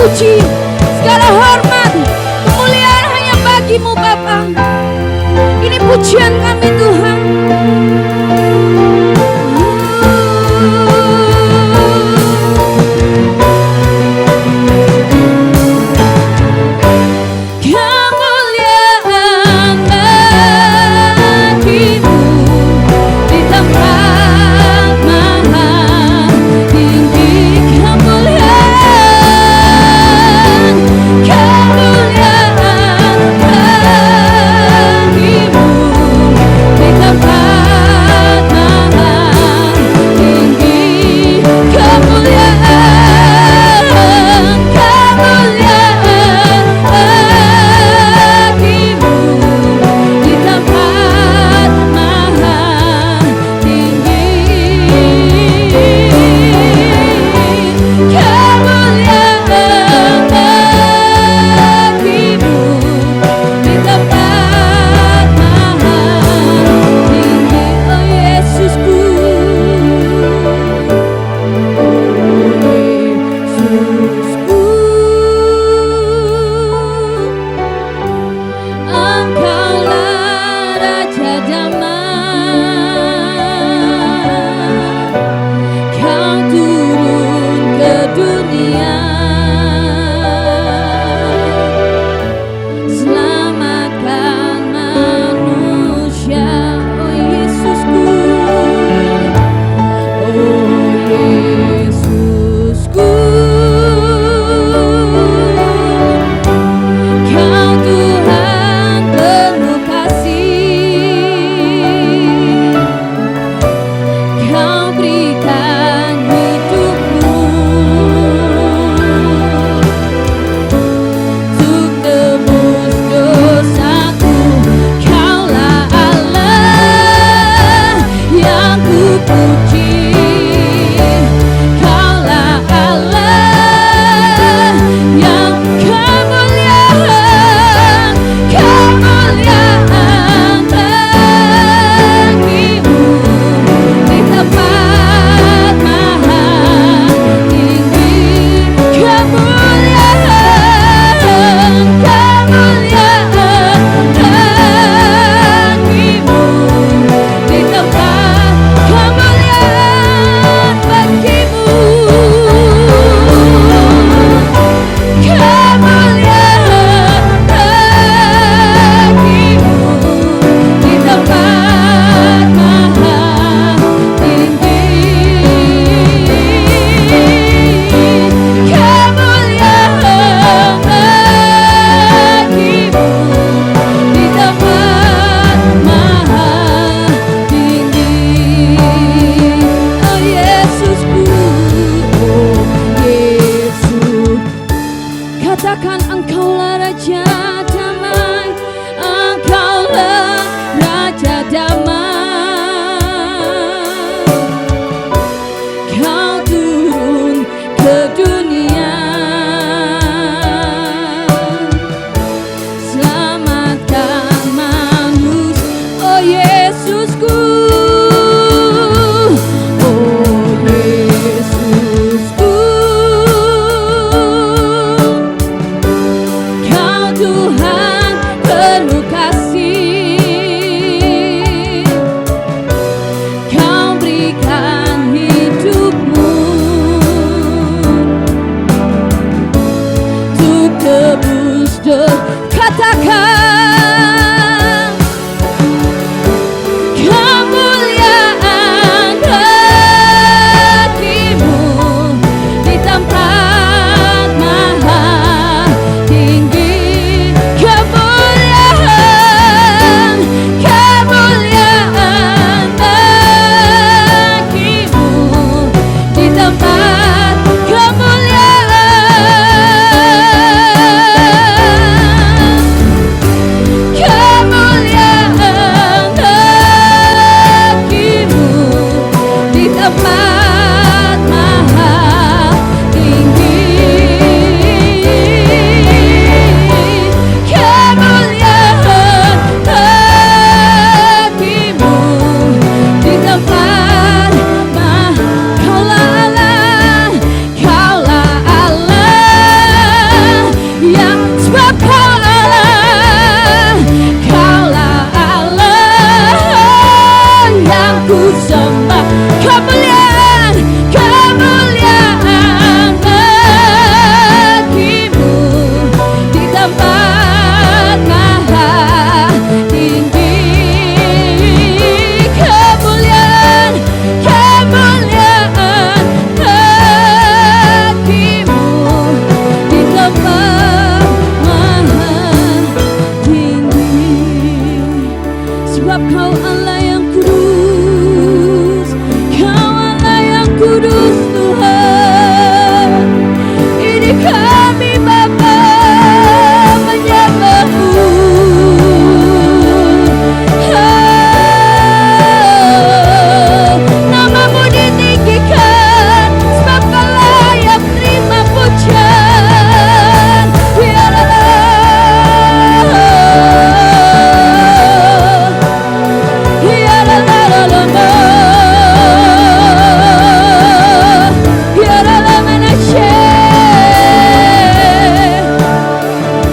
puji, segala hormat, kemuliaan hanya bagi-Mu Bapa. Ini pujian kami Tuhan. ku sembah kemuliaan, kemuliaan bagimu di tempat maha tinggi. Kemuliaan, kemuliaan bagimu di tempat maha tinggi. Sebab kau Allah yang kudus, kau Allah yang kudus Tuhan. Ini kami Bapa menyembahmu. Namamu ditinggikan, sebab kau layak terima pujian.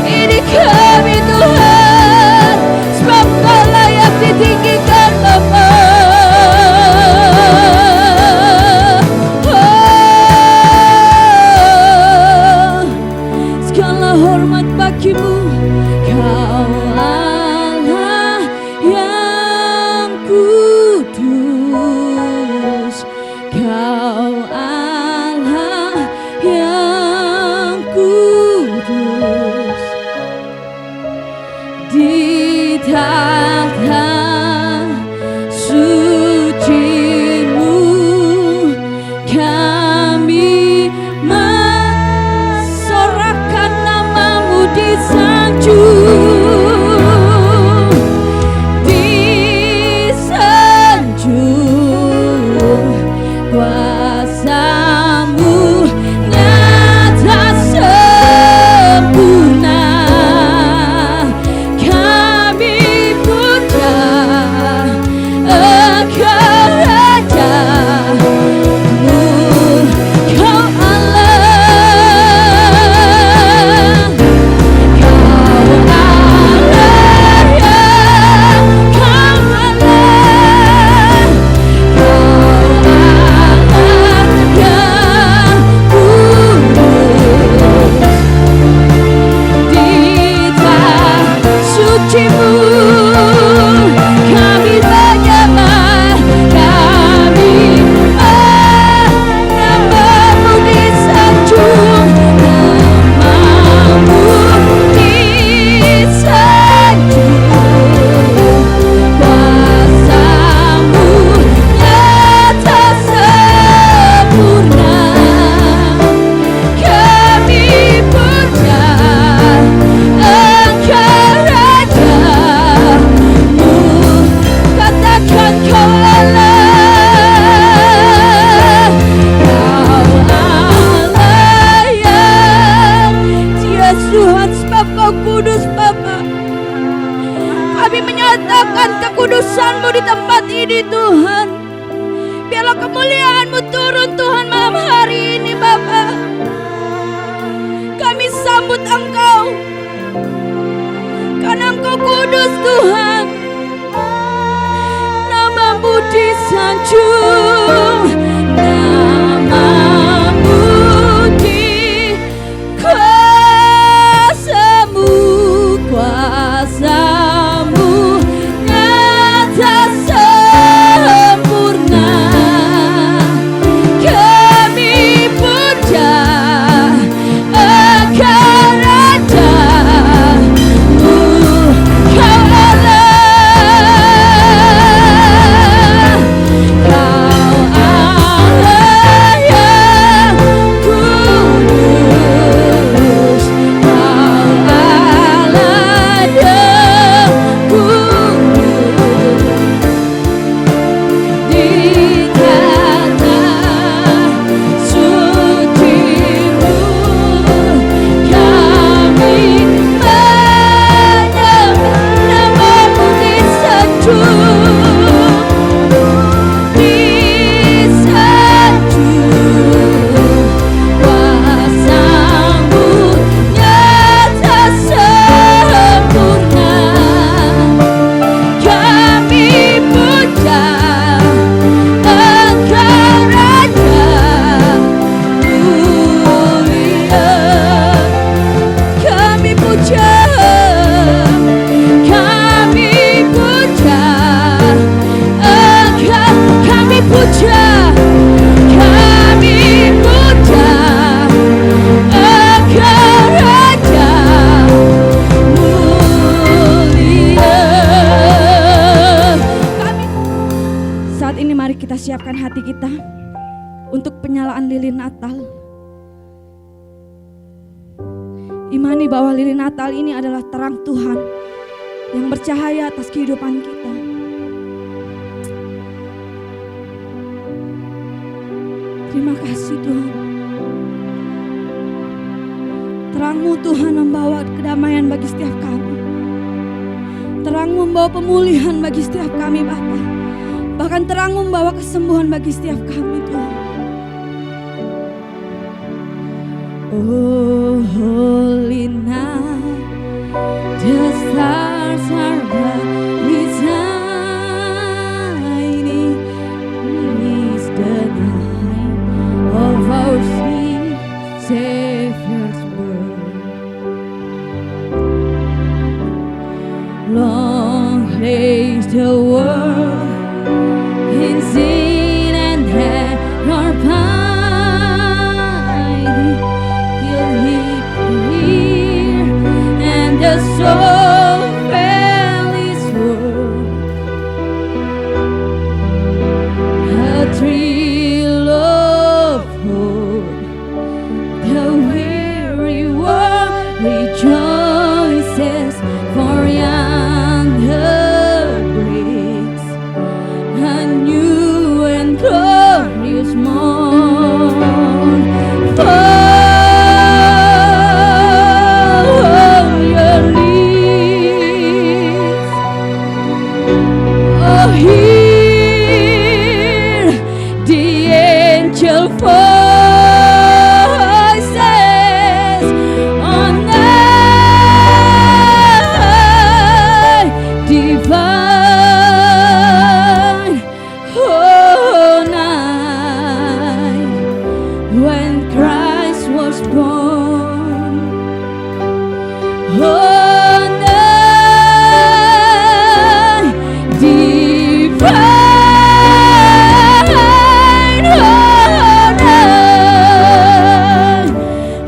Ini kami Tuhan, sebab kau layak ditinggikan Bapa. Segala hormat bagimu, kau Allah yang kudus, kau Allah yang kudus. Di takhta suci-Mu kami mensorakkan namamu disanjung, disanjung. Kuasa-Mu nyata sempurna, kami puja Engkau Raja-Mu. Kau Allah, kau Allah yang, kau Allah, kau Allah yang kudus. Di takhta suci-Mu kami menyembah, kami namamu disanjung, namamu disanjung. Kuasa-Mu nyata sempurna, kami puja Engkau Raja-Mu. Katakan kau Allah, kau Allah yang, Yes Tuhan, sebab kau kudus Bapa. Kami menyatakan kekudusan-Mu di tempat ini Tuhan. Biarlah kemuliaan-Mu turun Tuhan malam hari ini Bapa. Kami sambut Engkau karena Engkau kudus Tuhan. Namamu disanjung, namamu di kuasa-Mu, kuasa-Mu nyata sempurna, kami puja Engkau Raja-Mu. Kau Allah, kau siapkan hati kita untuk penyalaan lilin Natal. Imani bahwa lilin Natal ini adalah terang Tuhan yang bercahaya atas kehidupan kita. Terima kasih Tuhan. Terang-Mu Tuhan membawa kedamaian bagi setiap kami. Terang-Mu membawa pemulihan bagi setiap kami Bapa. Bahkan Terang-Mu membawa kesembuhan bagi setiap kami Tuhan. Oh holy night, the stars are brightly shining. It is the night of our sweet Savior's birth. Long lays the world in sin and error pining, till He appeared and the soul felt His word. A thrill of hope, the weary world rejoices, for yonder breaks a new and glorious morn. For your leaves, oh hear the angel voices on night divine. Oh night when Christ was born. Oh night divine.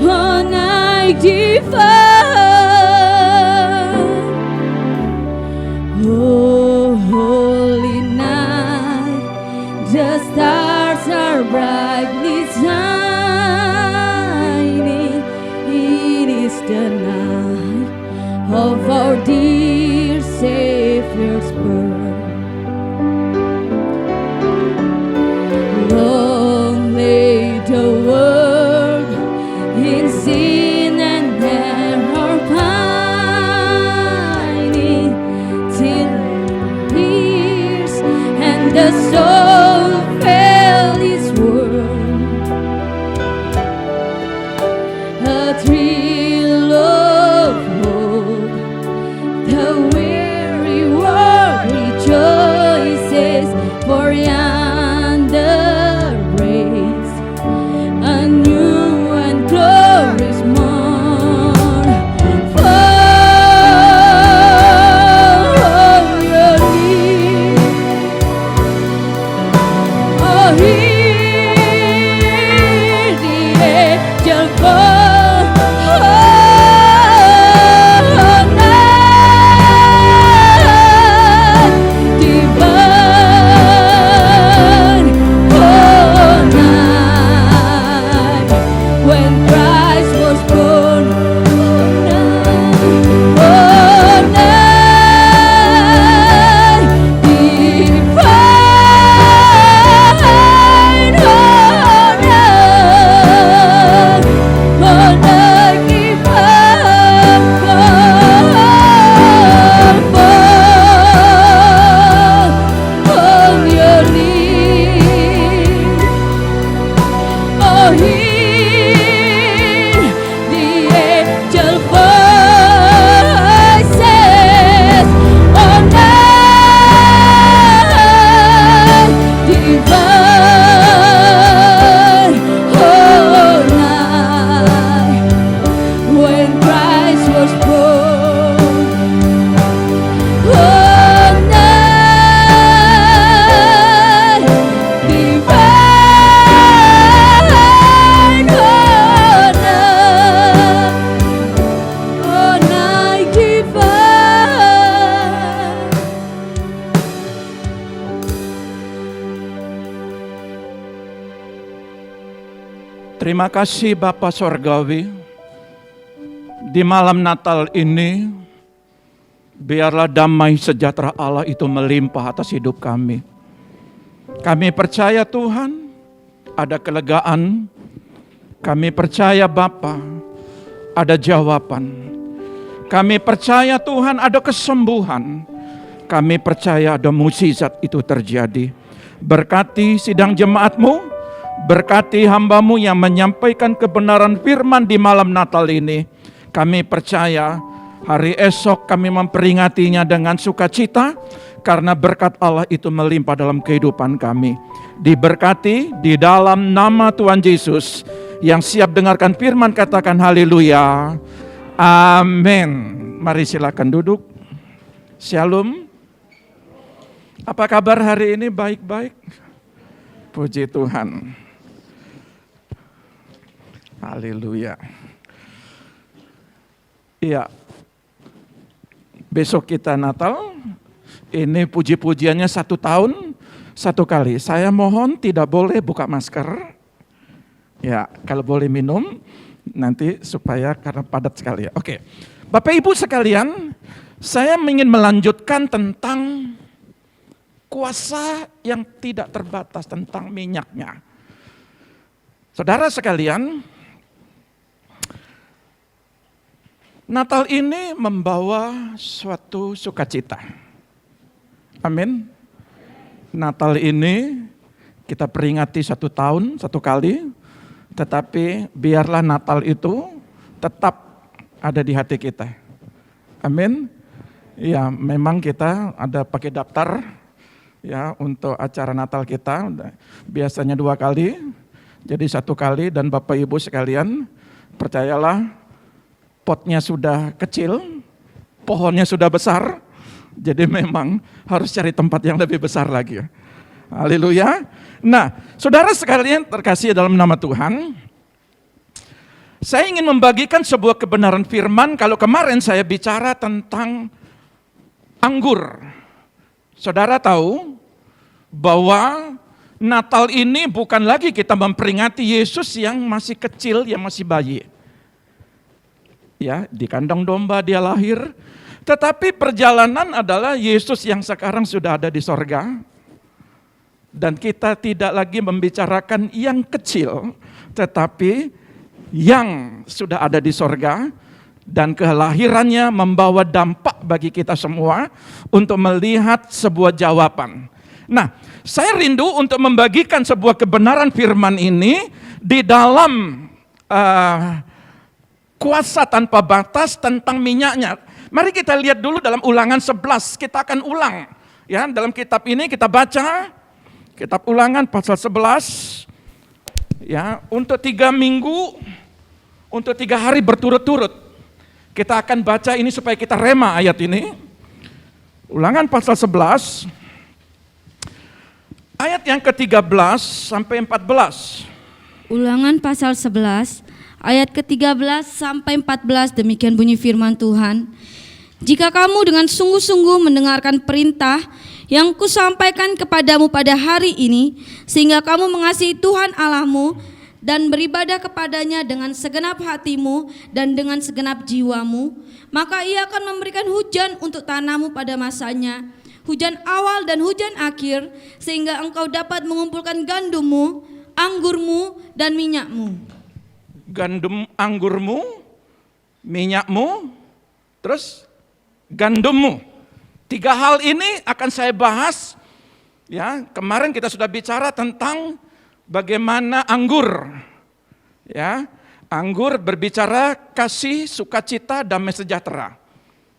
Oh night divine. Oh holy night, the stars are brightly shining. It is the night of our dear Savior's birth. Long lay the world in sin and error pining, till His and the soul felt His word. A thrill of hope, the weary world Terima kasih Bapa Sorgawi. Di malam Natal ini, biarlah damai sejahtera Allah itu melimpah atas hidup kami. Kami percaya Tuhan, ada kelegaan. Kami percaya Bapa, ada jawaban. Kami percaya Tuhan, ada kesembuhan. Kami percaya ada mukjizat itu terjadi. Berkati sidang jemaat-Mu, berkati hamba-Mu yang menyampaikan kebenaran firman di malam Natal ini. Kami percaya hari esok kami memperingatinya dengan sukacita, karena berkat Allah itu melimpah dalam kehidupan kami. Diberkati di dalam nama Tuhan Yesus. Yang siap dengarkan firman katakan haleluya. Amin. Mari silakan duduk. Shalom. Apa kabar hari ini? Baik-baik. Puji Tuhan. Haleluya. Iya. Besok kita Natal. Ini puji-pujiannya 1 tahun 1 kali. Saya mohon tidak boleh buka masker. Ya, kalau boleh minum nanti supaya karena padat sekali ya. Oke. Bapak Ibu sekalian, saya ingin melanjutkan tentang kuasa yang tidak terbatas, tentang minyaknya. Saudara sekalian, Natal ini membawa suatu sukacita. Amin. Natal ini kita peringati 1 tahun 1 kali, tetapi biarlah Natal itu tetap ada di hati kita. Amin. Ya, memang kita ada pakai daftar ya untuk acara Natal kita, biasanya 2 kali, jadi 1 kali. Dan Bapak Ibu sekalian, percayalah potnya sudah kecil, pohonnya sudah besar, jadi memang harus cari tempat yang lebih besar lagi. Haleluya. Nah, saudara sekalian terkasih dalam nama Tuhan, saya ingin membagikan sebuah kebenaran firman. Kalau kemarin saya bicara tentang anggur, saudara tahu bahwa Natal ini bukan lagi kita memperingati Yesus yang masih kecil, yang masih bayi. Ya, di kandang domba dia lahir, tetapi perjalanan adalah Yesus yang sekarang sudah ada di sorga. Dan kita tidak lagi membicarakan yang kecil, tetapi yang sudah ada di sorga. Dan kelahirannya membawa dampak bagi kita semua untuk melihat sebuah jawaban. Nah, saya rindu untuk membagikan sebuah kebenaran firman ini di dalam kuasa tanpa batas tentang minyaknya. Mari kita lihat dulu dalam Ulangan 11, kita akan ulang. Ya, dalam kitab ini kita baca, kitab Ulangan pasal 11, ya, untuk 3 minggu, untuk 3 hari berturut-turut. Kita akan baca ini supaya kita rema ayat ini. Ulangan pasal 11, ayat yang ke-13 sampai 14. Ulangan pasal 11, ayat ke-13 sampai 14, demikian bunyi firman Tuhan. Jika kamu dengan sungguh-sungguh mendengarkan perintah yang kusampaikan kepadamu pada hari ini, sehingga kamu mengasihi Tuhan Allahmu dan beribadah kepadanya dengan segenap hatimu dan dengan segenap jiwamu, maka Ia akan memberikan hujan untuk tanahmu pada masanya, hujan awal dan hujan akhir, sehingga engkau dapat mengumpulkan gandummu, anggurmu, dan minyakmu. Gandum, anggurmu, minyakmu, terus gandummu. 3 hal ini akan saya bahas. Ya, kemarin kita sudah bicara tentang bagaimana anggur. Ya, anggur berbicara kasih, sukacita, damai sejahtera.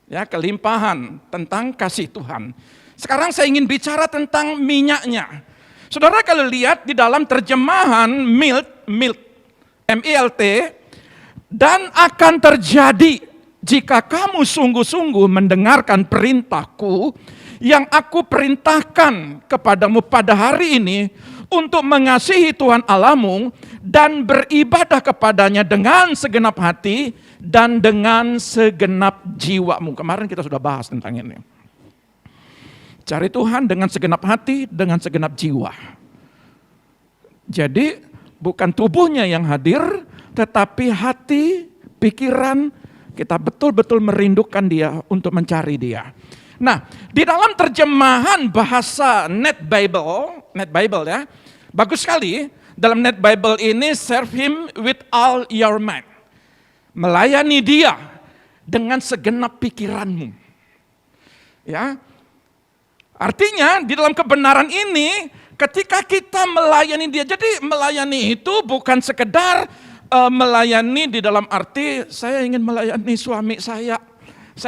Ya, kelimpahan tentang kasih Tuhan. Sekarang saya ingin bicara tentang minyaknya. Saudara kalau lihat di dalam terjemahan milt, M-I-L-T, dan akan terjadi jika kamu sungguh-sungguh mendengarkan perintahku yang aku perintahkan kepadamu pada hari ini, untuk mengasihi Tuhan Allahmu dan beribadah kepadanya dengan segenap hati dan dengan segenap jiwamu. Kemarin kita sudah bahas tentang ini. Cari Tuhan dengan segenap hati, dengan segenap jiwa. Jadi bukan tubuhnya yang hadir, tetapi hati, pikiran, kita betul-betul merindukan dia untuk mencari dia. Nah, di dalam terjemahan bahasa Net Bible ya, bagus sekali. Dalam Net Bible ini, serve him with all your might. Melayani dia dengan segenap pikiranmu. Ya. Artinya di dalam kebenaran ini, ketika kita melayani dia, jadi melayani itu bukan sekedar melayani di dalam arti saya ingin melayani suami saya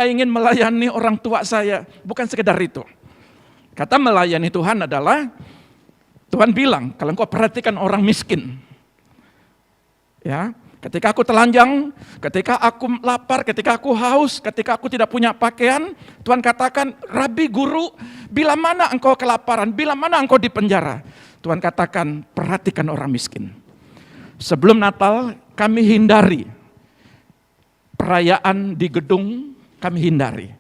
ingin melayani orang tua saya, bukan sekedar itu. Kata melayani Tuhan adalah, Tuhan bilang, kalau engkau perhatikan orang miskin, ya, ketika aku telanjang, ketika aku lapar, ketika aku haus, ketika aku tidak punya pakaian, Tuhan katakan, Rabi, Guru, bila mana engkau kelaparan, bila mana engkau di penjara, Tuhan katakan, perhatikan orang miskin. Sebelum Natal, kami hindari perayaan di gedung, kami hindari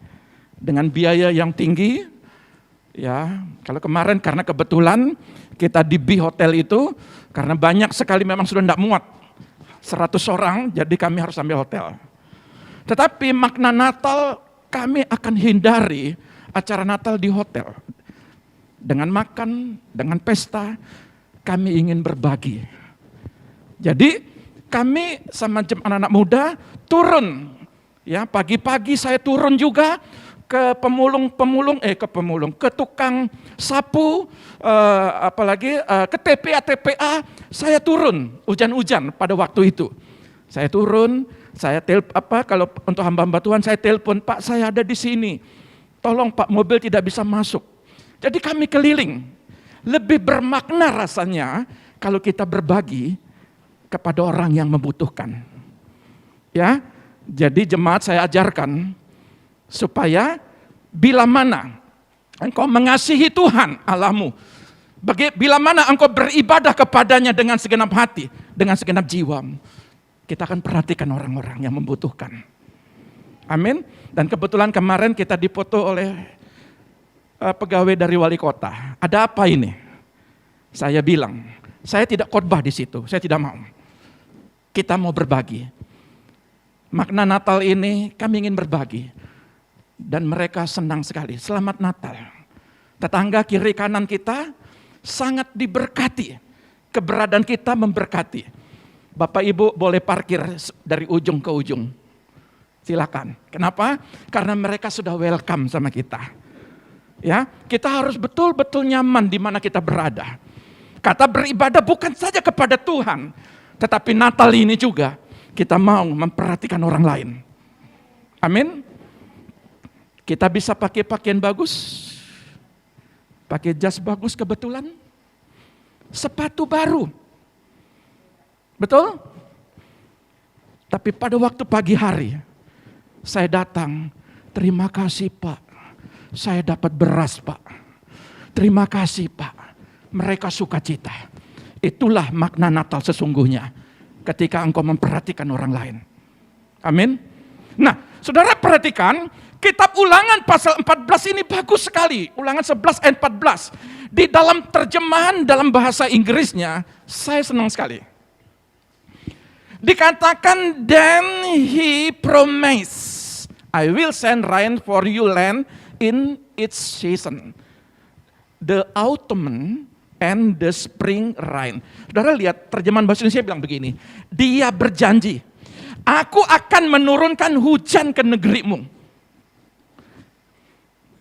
dengan biaya yang tinggi. Ya, kalau kemarin karena kebetulan kita di B Hotel itu, karena banyak sekali memang sudah tidak muat 100 orang, jadi kami harus ambil hotel. Tetapi makna Natal, kami akan hindari acara Natal di hotel. Dengan makan, dengan pesta, kami ingin berbagi. Jadi kami sama anak-anak muda turun, ya, pagi-pagi saya turun juga ke ke tukang sapu, apalagi ke TPA, saya turun hujan-hujan pada waktu itu. Saya turun, kalau untuk hamba-hamba Tuhan saya telepon, Pak saya ada di sini, tolong Pak mobil tidak bisa masuk. Jadi kami keliling, lebih bermakna rasanya kalau kita berbagi kepada orang yang membutuhkan. Ya, jadi jemaat saya ajarkan, supaya bila mana engkau mengasihi Tuhan Allahmu, bila mana engkau beribadah kepadanya dengan segenap hati, dengan segenap jiwamu, kita akan perhatikan orang-orang yang membutuhkan. Amin. Dan kebetulan kemarin kita dipoto oleh pegawai dari wali kota. Ada apa ini? Saya bilang, saya tidak khotbah di situ, saya tidak mau. Kita mau berbagi. Makna Natal ini kami ingin berbagi. Dan mereka senang sekali. Selamat Natal. Tetangga kiri kanan kita sangat diberkati. Keberadaan kita memberkati. Bapak Ibu boleh parkir dari ujung ke ujung. Silakan. Kenapa? Karena mereka sudah welcome sama kita. Ya, kita harus betul-betul nyaman di mana kita berada. Kata beribadah bukan saja kepada Tuhan, tetapi Natal ini juga kita mau memperhatikan orang lain. Amin. Kita bisa pakai pakaian bagus, pakai jas bagus kebetulan, sepatu baru. Betul? Tapi pada waktu pagi hari, saya datang, terima kasih Pak, saya dapat beras Pak. Terima kasih Pak, mereka sukacita. Itulah makna Natal sesungguhnya, ketika engkau memperhatikan orang lain. Amin. Nah, saudara perhatikan, kitab Ulangan pasal 14 ini bagus sekali. Ulangan 11 ayat 14. Di dalam terjemahan dalam bahasa Inggrisnya, saya senang sekali. Dikatakan, then he promised, I will send rain for you land in its season. The autumn and the spring rain. Saudara lihat terjemahan bahasa Indonesia bilang begini. Dia berjanji, aku akan menurunkan hujan ke negerimu.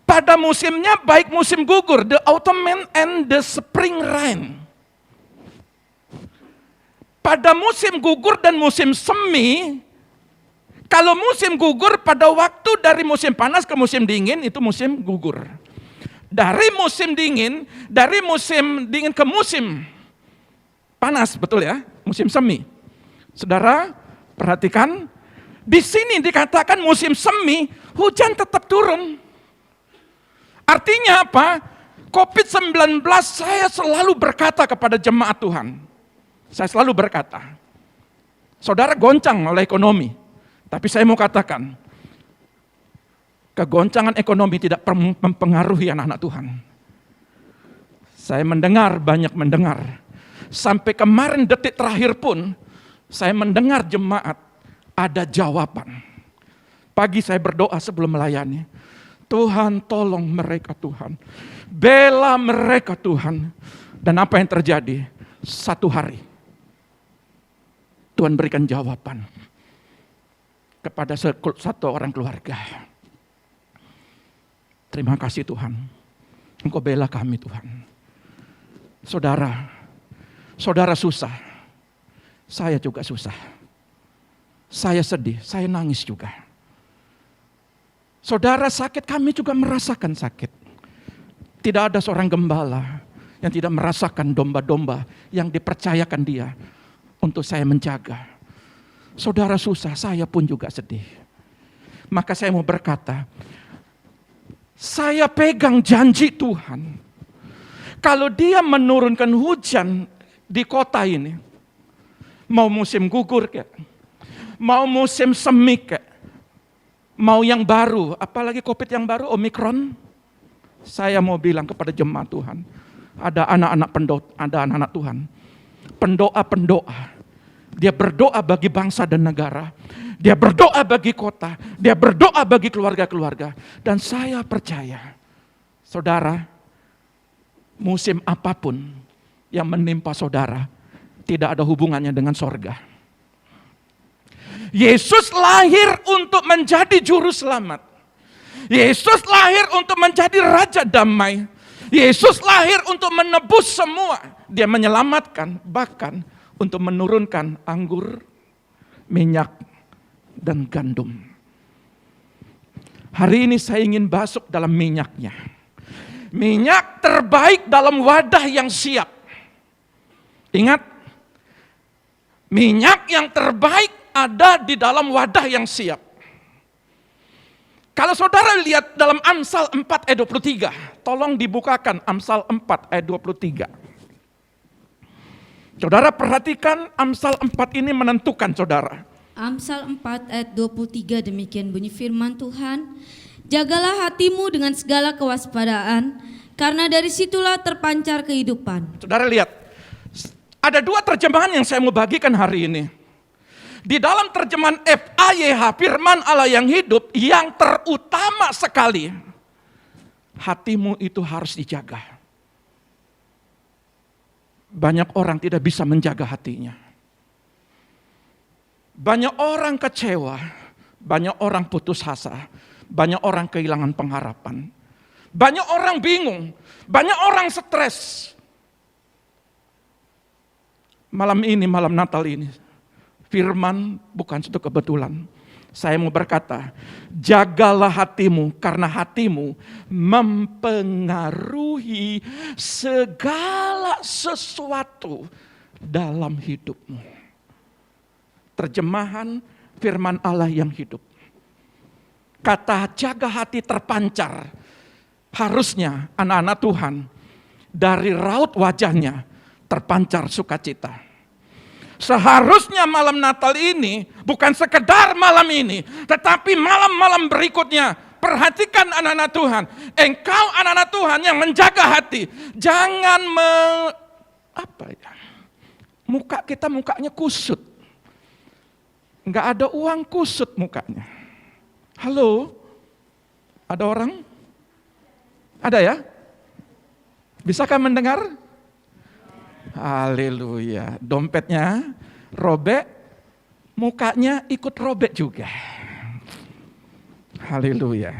Pada musimnya baik musim gugur, the autumn and the spring rain. Pada musim gugur dan musim semi, kalau musim gugur pada waktu dari musim panas ke musim dingin, itu musim gugur. Dari musim dingin ke musim panas, betul ya, musim semi. Saudara, perhatikan, di sini dikatakan musim semi, hujan tetap turun. Artinya apa? COVID-19 saya selalu berkata kepada jemaat Tuhan. Saya selalu berkata, saudara goncang oleh ekonomi. Tapi saya mau katakan, kegoncangan ekonomi tidak mempengaruhi anak-anak Tuhan. Saya banyak mendengar. Sampai kemarin detik terakhir pun, saya mendengar jemaat ada jawaban. Pagi saya berdoa sebelum melayani. Tuhan tolong mereka Tuhan. Bela mereka Tuhan. Dan apa yang terjadi? Satu hari. Tuhan berikan jawaban. Kepada satu orang keluarga. Terima kasih Tuhan. Engkau bela kami Tuhan. Saudara susah. Saya juga susah. Saya sedih, saya nangis juga. Saudara sakit, kami juga merasakan sakit. Tidak ada seorang gembala yang tidak merasakan domba-domba yang dipercayakan dia untuk saya menjaga. Saudara susah, saya pun juga sedih. Maka saya mau berkata, saya pegang janji Tuhan. Kalau dia menurunkan hujan di kota ini, mau musim gugur kayak, mau musim semi kayak, mau yang baru, apalagi COVID yang baru, Omikron, saya mau bilang kepada jemaat Tuhan, ada anak-anak Tuhan, pendoa-pendoa. Dia berdoa bagi bangsa dan negara. Dia berdoa bagi kota. Dia berdoa bagi keluarga-keluarga. Dan saya percaya, saudara, musim apapun yang menimpa saudara, tidak ada hubungannya dengan sorga. Yesus lahir untuk menjadi juru selamat. Yesus lahir untuk menjadi raja damai. Yesus lahir untuk menebus semua. Dia menyelamatkan, bahkan untuk menurunkan anggur, minyak, dan gandum. Hari ini saya ingin masuk dalam minyaknya. Minyak terbaik dalam wadah yang siap. Ingat, minyak yang terbaik ada di dalam wadah yang siap. Kalau saudara lihat dalam Amsal 4 ayat 23, tolong dibukakan Amsal 4 ayat 23. Saudara perhatikan Amsal 4 ini menentukan saudara. Amsal 4 ayat 23 demikian bunyi firman Tuhan. Jagalah hatimu dengan segala kewaspadaan, karena dari situlah terpancar kehidupan. Saudara lihat, ada dua terjemahan yang saya mau bagikan hari ini. Di dalam terjemahan FAYH, firman Allah yang hidup, yang terutama sekali, hatimu itu harus dijaga. Banyak orang tidak bisa menjaga hatinya. Banyak orang kecewa, banyak orang putus asa, banyak orang kehilangan pengharapan. Banyak orang bingung, banyak orang stres. Malam ini, malam Natal ini, firman bukan suatu kebetulan. Saya mau berkata, jagalah hatimu karena hatimu mempengaruhi segala sesuatu dalam hidupmu. Terjemahan firman Allah yang hidup. Kata jaga hati terpancar. Harusnya anak-anak Tuhan dari raut wajahnya terpancar sukacita. Seharusnya malam Natal ini bukan sekedar malam ini, tetapi malam-malam berikutnya. Perhatikan anak-anak Tuhan, engkau anak-anak Tuhan yang menjaga hati. Jangan muka kita mukanya kusut. Enggak ada uang kusut mukanya. Halo? Ada orang? Ada ya? Bisakah mendengar? Haleluya. Dompetnya robek, mukanya ikut robek juga. Haleluya.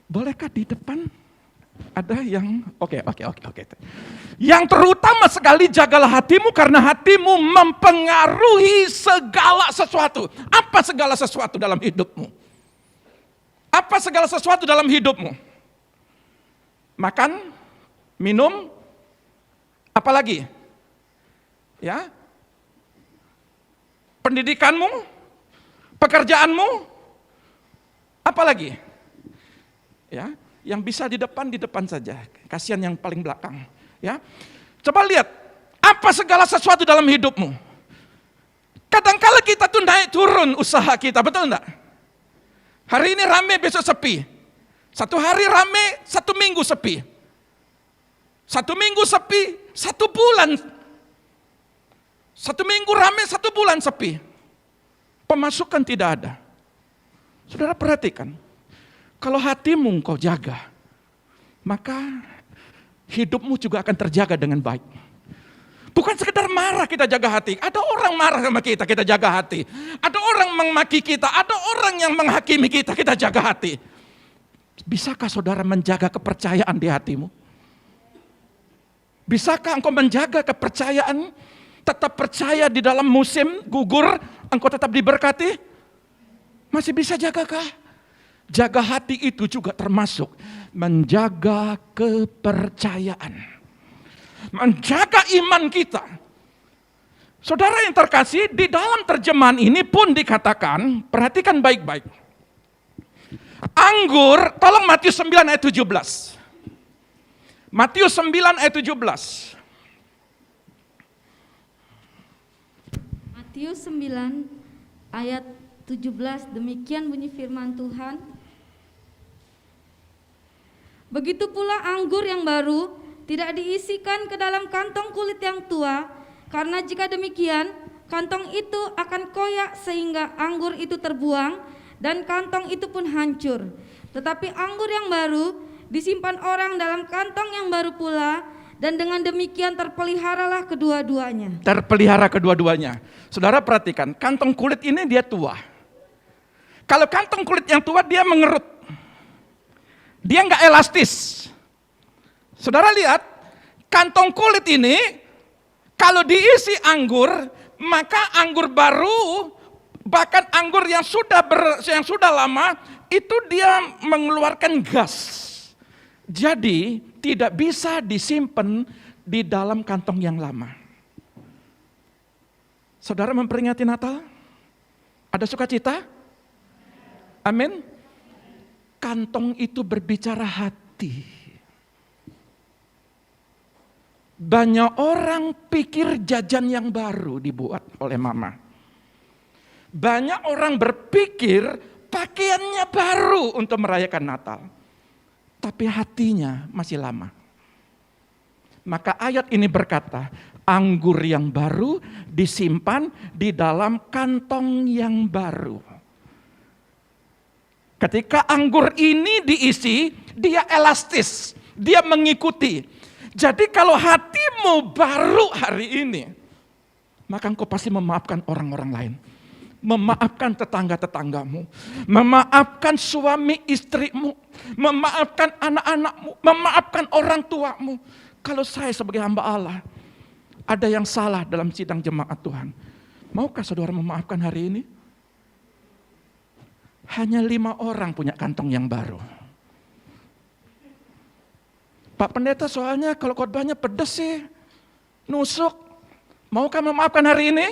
Bolehkah di depan ada yang oke. Yang terutama sekali jagalah hatimu karena hatimu mempengaruhi segala sesuatu. Apa segala sesuatu dalam hidupmu? Apa segala sesuatu dalam hidupmu? Makan, minum, apalagi? Ya. Pendidikanmu, pekerjaanmu, apalagi? Ya, yang bisa di depan saja. Kasihan yang paling belakang, ya. Coba lihat, apa segala sesuatu dalam hidupmu? Kadang-kala kita tuh naik turun usaha kita, betul enggak? Hari ini rame, besok sepi. Satu hari rame, satu minggu sepi. 1 minggu sepi, 1 bulan. 1 minggu rame, 1 bulan sepi. Pemasukan tidak ada. Saudara perhatikan, kalau hatimu engkau jaga, maka hidupmu juga akan terjaga dengan baik. Bukan sekedar marah kita jaga hati. Ada orang marah sama kita, kita jaga hati. Ada orang memaki kita, ada orang yang menghakimi kita, kita jaga hati. Bisakah saudara menjaga kepercayaan di hatimu? Bisakah engkau menjaga kepercayaan, tetap percaya di dalam musim gugur, engkau tetap diberkati? Masih bisa jagakah? Jaga hati itu juga termasuk menjaga kepercayaan. Menjaga iman kita. Saudara yang terkasih, di dalam terjemahan ini pun dikatakan, perhatikan baik-baik. Anggur, tolong Matius 9 ayat 17. Matius 9 ayat 17. Matius 9 ayat 17, demikian bunyi firman Tuhan. Begitu pula anggur yang baru tidak diisikan ke dalam kantong kulit yang tua, karena jika demikian, kantong itu akan koyak sehingga anggur itu terbuang dan kantong itu pun hancur. Tetapi anggur yang baru disimpan orang dalam kantong yang baru pula, dan dengan demikian terpeliharalah kedua-duanya. Terpelihara kedua-duanya. Saudara perhatikan, kantong kulit ini dia tua. Kalau kantong kulit yang tua dia mengerut. Dia nggak elastis. Saudara lihat, kantong kulit ini kalau diisi anggur, maka anggur baru, bahkan anggur yang sudah lama, itu dia mengeluarkan gas. Jadi tidak bisa disimpan di dalam kantong yang lama. Saudara memperingati Natal? Ada sukacita? Amin. Kantong itu berbicara hati. Banyak orang pikir jajan yang baru dibuat oleh mama. Banyak orang berpikir pakaiannya baru untuk merayakan Natal. Tapi hatinya masih lama. Maka ayat ini berkata, anggur yang baru disimpan di dalam kantong yang baru. Ketika anggur ini diisi, dia elastis, dia mengikuti. Jadi kalau hatimu baru hari ini, maka engkau pasti memaafkan orang-orang lain. Memaafkan tetangga-tetanggamu, memaafkan suami istrimu, memaafkan anak-anakmu, memaafkan orang tuamu. Kalau saya sebagai hamba Allah, ada yang salah dalam sidang jemaat Tuhan, maukah saudara memaafkan hari ini? Hanya 5 orang punya kantong yang baru. Pak Pendeta, soalnya kalau khotbahnya pedes sih, nusuk. Maukah memaafkan hari ini?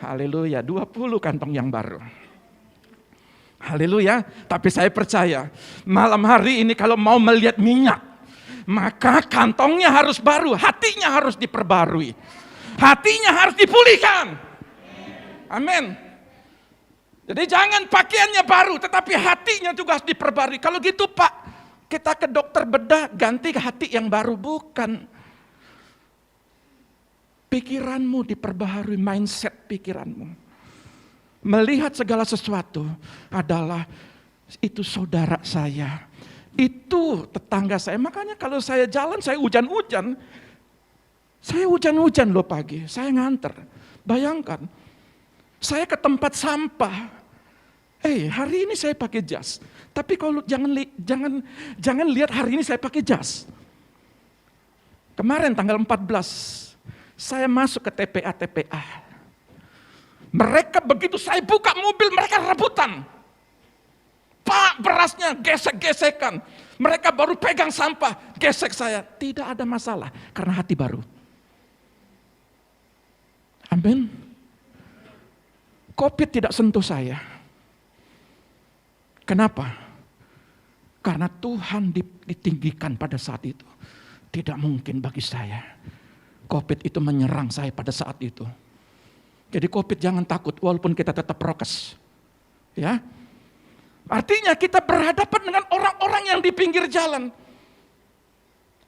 Haleluya, 20 kantong yang baru. Haleluya, tapi saya percaya malam hari ini kalau mau melihat minyak, maka kantongnya harus baru, hatinya harus diperbarui. Hatinya harus dipulihkan. Amin. Jadi jangan pakaiannya baru, tetapi hatinya juga harus diperbarui. Kalau gitu Pak, kita ke dokter bedah, ganti hati yang baru. Bukan. Pikiranmu diperbaharui, mindset pikiranmu. Melihat segala sesuatu adalah itu saudara saya, itu tetangga saya. Makanya kalau saya jalan, saya hujan-hujan. Saya hujan-hujan loh pagi, saya nganter. Bayangkan, saya ke tempat sampah. Hari ini saya pakai jas. Tapi kalau jangan lihat hari ini saya pakai jas. Kemarin tanggal 14, saya masuk ke TPA. Mereka begitu saya buka mobil, mereka rebutan. Pak, berasnya gesek-gesekan. Mereka baru pegang sampah, gesek saya. Tidak ada masalah, karena hati baru. Amin. Covid tidak sentuh saya. Kenapa? Karena Tuhan ditinggikan pada saat itu. Tidak mungkin bagi saya. Covid itu menyerang saya pada saat itu. Jadi Covid jangan takut walaupun kita tetap prokes. Ya. Artinya kita berhadapan dengan orang-orang yang di pinggir jalan.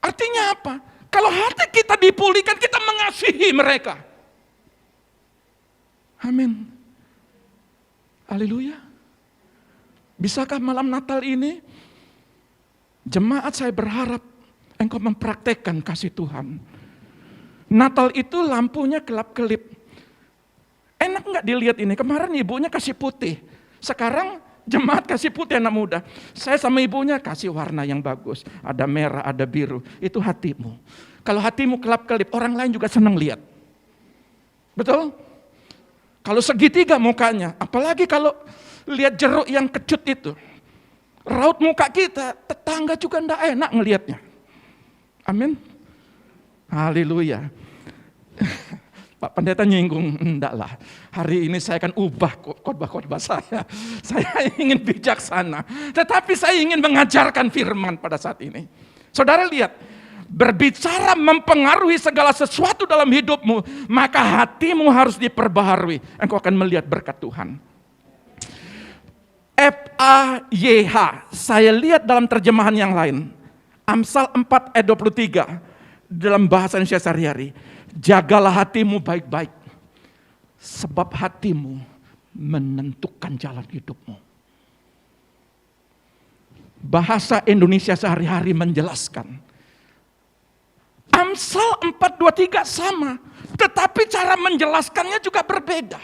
Artinya apa? Kalau hati kita dipulihkan, kita mengasihi mereka. Amin. Haleluya. Bisakah malam Natal ini, jemaat saya berharap engkau mempraktekkan kasih Tuhan. Natal itu lampunya kelap-kelip. Enak nggak dilihat ini? Kemarin ibunya kasih putih. Sekarang jemaat kasih putih anak muda. Saya sama ibunya kasih warna yang bagus. Ada merah, ada biru. Itu hatimu. Kalau hatimu kelap-kelip, orang lain juga senang lihat. Betul? Kalau segitiga mukanya, apalagi kalau lihat jeruk yang kecut itu. Raut muka kita, tetangga juga enggak enak ngelihatnya. Amin. Haleluya. Pak Pendeta nyinggung, enggak lah. Hari ini saya akan ubah khotbah-khotbah saya. Saya ingin bijaksana. Tetapi saya ingin mengajarkan firman pada saat ini. Saudara lihat, berbicara mempengaruhi segala sesuatu dalam hidupmu, maka hatimu harus diperbaharui. Engkau akan melihat berkat Tuhan. FAYH, saya lihat dalam terjemahan yang lain. Amsal 4 ayat 23 dalam bahasa Indonesia sehari-hari. Jagalah hatimu baik-baik, sebab hatimu menentukan jalan hidupmu. Bahasa Indonesia sehari-hari menjelaskan. Amsal 4:23 sama, tetapi cara menjelaskannya juga berbeda.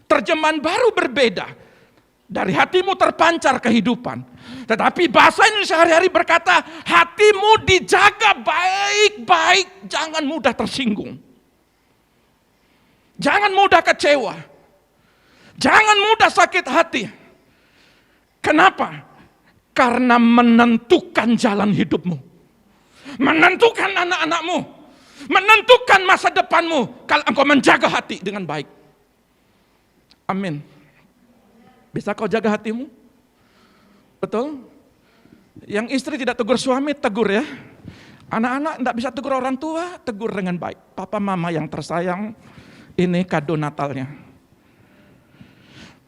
Terjemahan baru berbeda. Dari hatimu terpancar kehidupan. Tetapi bahasa Indonesia sehari-hari berkata, hatimu dijaga baik-baik, jangan mudah tersinggung. Jangan mudah kecewa. Jangan mudah sakit hati. Kenapa? Karena menentukan jalan hidupmu. Menentukan anak-anakmu. Menentukan masa depanmu. Kalau engkau menjaga hati dengan baik. Amin. Bisa kau jaga hatimu? Betul? Yang istri tidak tegur suami, tegur ya. Anak-anak tidak bisa tegur orang tua, tegur dengan baik. Papa mama yang tersayang, ini kado Natalnya.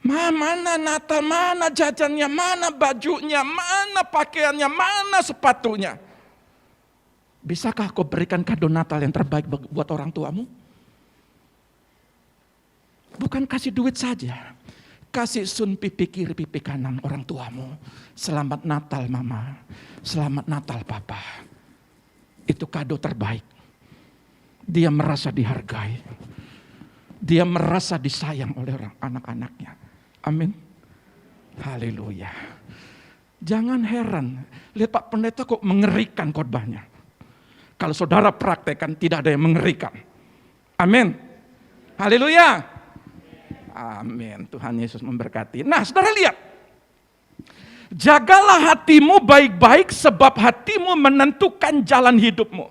Mana Natal, mana jajannya, mana bajunya, mana pakaiannya, mana sepatunya. Bisakah kau berikan kado Natal yang terbaik buat orang tuamu? Bukan kasih duit saja. Kasih sun pipi kiri pipi kanan orang tuamu. Selamat Natal mama. Selamat Natal papa. Itu kado terbaik. Dia merasa dihargai. Dia merasa disayang oleh orang anak-anaknya. Amin. Haleluya. Jangan heran. Lihat Pak Pendeta kok mengerikan khotbahnya. Kalau saudara praktekkan tidak ada yang mengerikan. Amin. Haleluya. Amin. Tuhan Yesus memberkati. Nah, saudara lihat. Jagalah hatimu baik-baik sebab hatimu menentukan jalan hidupmu.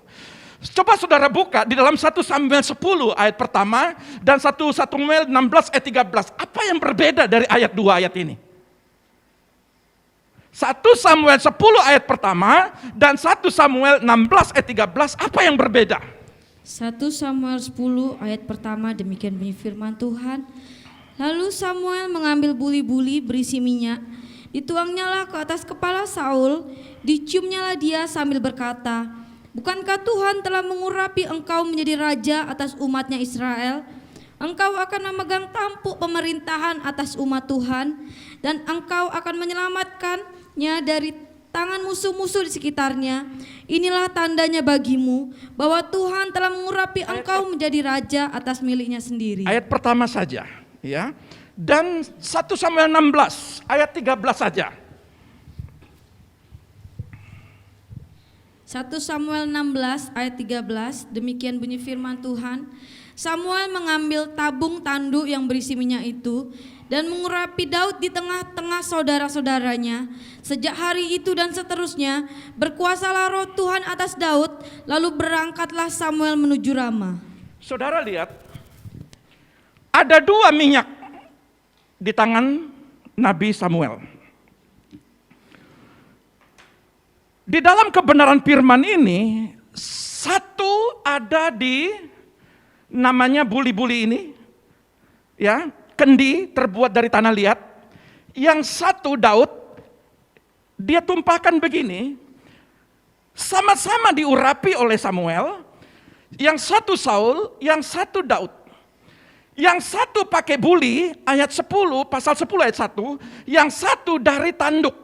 Coba saudara buka di dalam 1 Samuel 10 ayat pertama dan 1 Samuel 16 ayat 13. Apa yang berbeda dari ayat 2 ayat ini? 1 Samuel 10 ayat pertama dan 1 Samuel 16 ayat 13. Apa yang berbeda? 1 Samuel 10 ayat pertama, demikian bunyi firman Tuhan. Lalu Samuel mengambil buli-buli berisi minyak, dituangnyalah ke atas kepala Saul, diciumnyalah dia sambil berkata, bukankah Tuhan telah mengurapi engkau menjadi raja atas umatnya Israel? Engkau akan memegang tampuk pemerintahan atas umat Tuhan, dan engkau akan menyelamatkannya dari tangan musuh-musuh di sekitarnya. Inilah tandanya bagimu bahwa Tuhan telah mengurapi engkau menjadi raja atas miliknya sendiri. Ayat pertama saja. Ya, dan 1 Samuel 16 ayat 13 saja. 1 Samuel 16 ayat 13, demikian bunyi firman Tuhan. Samuel mengambil tabung tanduk yang berisi minyak itu dan mengurapi Daud di tengah-tengah saudara-saudaranya. Sejak hari itu dan seterusnya berkuasalah roh Tuhan atas Daud, lalu berangkatlah Samuel menuju Rama. Saudara lihat, ada 2 minyak di tangan Nabi Samuel. Di dalam kebenaran firman ini, satu ada di namanya buli-buli ini, ya, kendi terbuat dari tanah liat. Yang satu Daud, dia tumpahkan begini, Sama-sama diurapi oleh Samuel. Yang satu Saul, yang satu Daud. Yang satu pakai buli, ayat 10, pasal 10 ayat 1. Yang satu dari tanduk.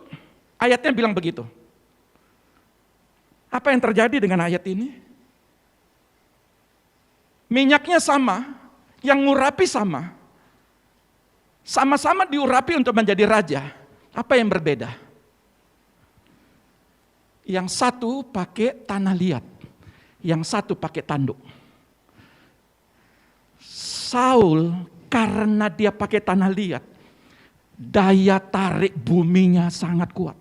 Ayatnya bilang begitu. Apa yang terjadi dengan ayat ini? Minyaknya sama, yang ngurapi sama. Sama-sama diurapi untuk menjadi raja. Apa yang berbeda? Yang satu pakai tanah liat, yang satu pakai tanduk. Saul karena dia pakai tanah liat, daya tarik buminya sangat kuat.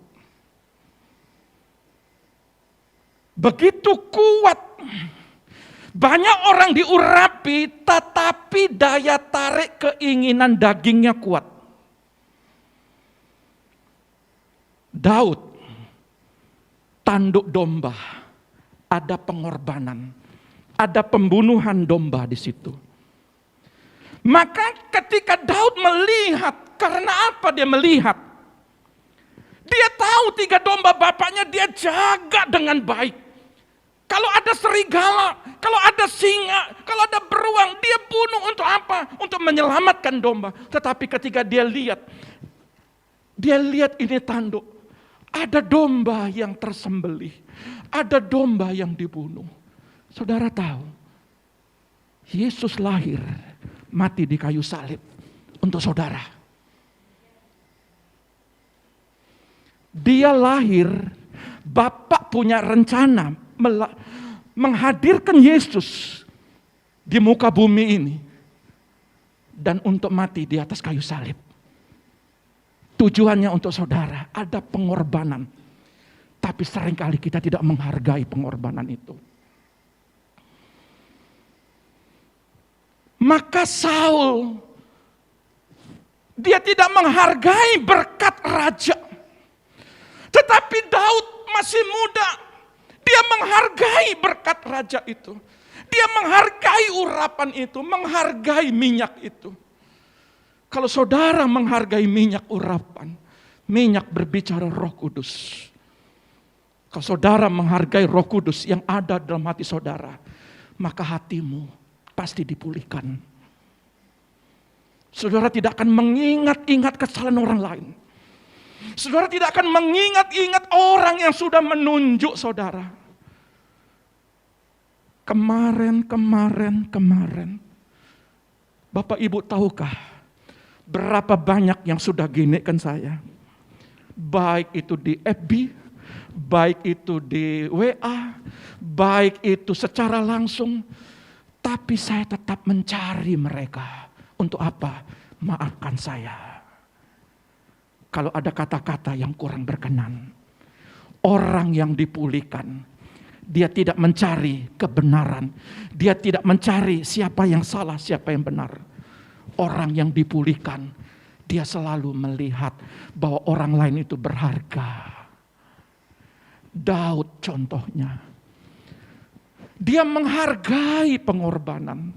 Begitu kuat, banyak orang diurapi, tetapi daya tarik keinginan dagingnya kuat. Daud, tanduk domba, ada pengorbanan, ada pembunuhan domba di situ. Maka ketika Daud melihat, karena apa dia melihat? Dia tahu 3 domba bapaknya dia jaga dengan baik. Kalau ada serigala, kalau ada singa, kalau ada beruang, dia bunuh untuk apa? Untuk menyelamatkan domba. Tetapi ketika dia lihat ini tanduk. Ada domba yang tersembelih. Ada domba yang dibunuh. Saudara tahu, Yesus lahir, mati di kayu salib untuk saudara. Dia lahir, Bapak punya rencana menghadirkan Yesus di muka bumi ini. Dan untuk mati di atas kayu salib. Tujuannya untuk saudara, ada pengorbanan. Tapi seringkali kita tidak menghargai pengorbanan itu. Maka Saul, dia tidak menghargai berkat raja. Tetapi Daud masih muda, dia menghargai berkat raja itu. Dia menghargai urapan itu, menghargai minyak itu. Kalau saudara menghargai minyak urapan, minyak berbicara Roh Kudus. Kalau saudara menghargai Roh Kudus yang ada dalam hati saudara, maka hatimu pasti dipulihkan. Saudara tidak akan mengingat-ingat kesalahan orang lain. Saudara tidak akan mengingat-ingat orang yang sudah menunjuk saudara. Kemarin. Bapak Ibu tahukah berapa banyak yang sudah ginikan saya? Baik itu di FB, baik itu di WA, baik itu secara langsung. Tapi saya tetap mencari mereka. Untuk apa? Maafkan saya. Kalau ada kata-kata yang kurang berkenan. Orang yang dipulihkan, dia tidak mencari kebenaran. Dia tidak mencari siapa yang salah, siapa yang benar. Orang yang dipulihkan, dia selalu melihat bahwa orang lain itu berharga. Daud contohnya. Dia menghargai pengorbanan.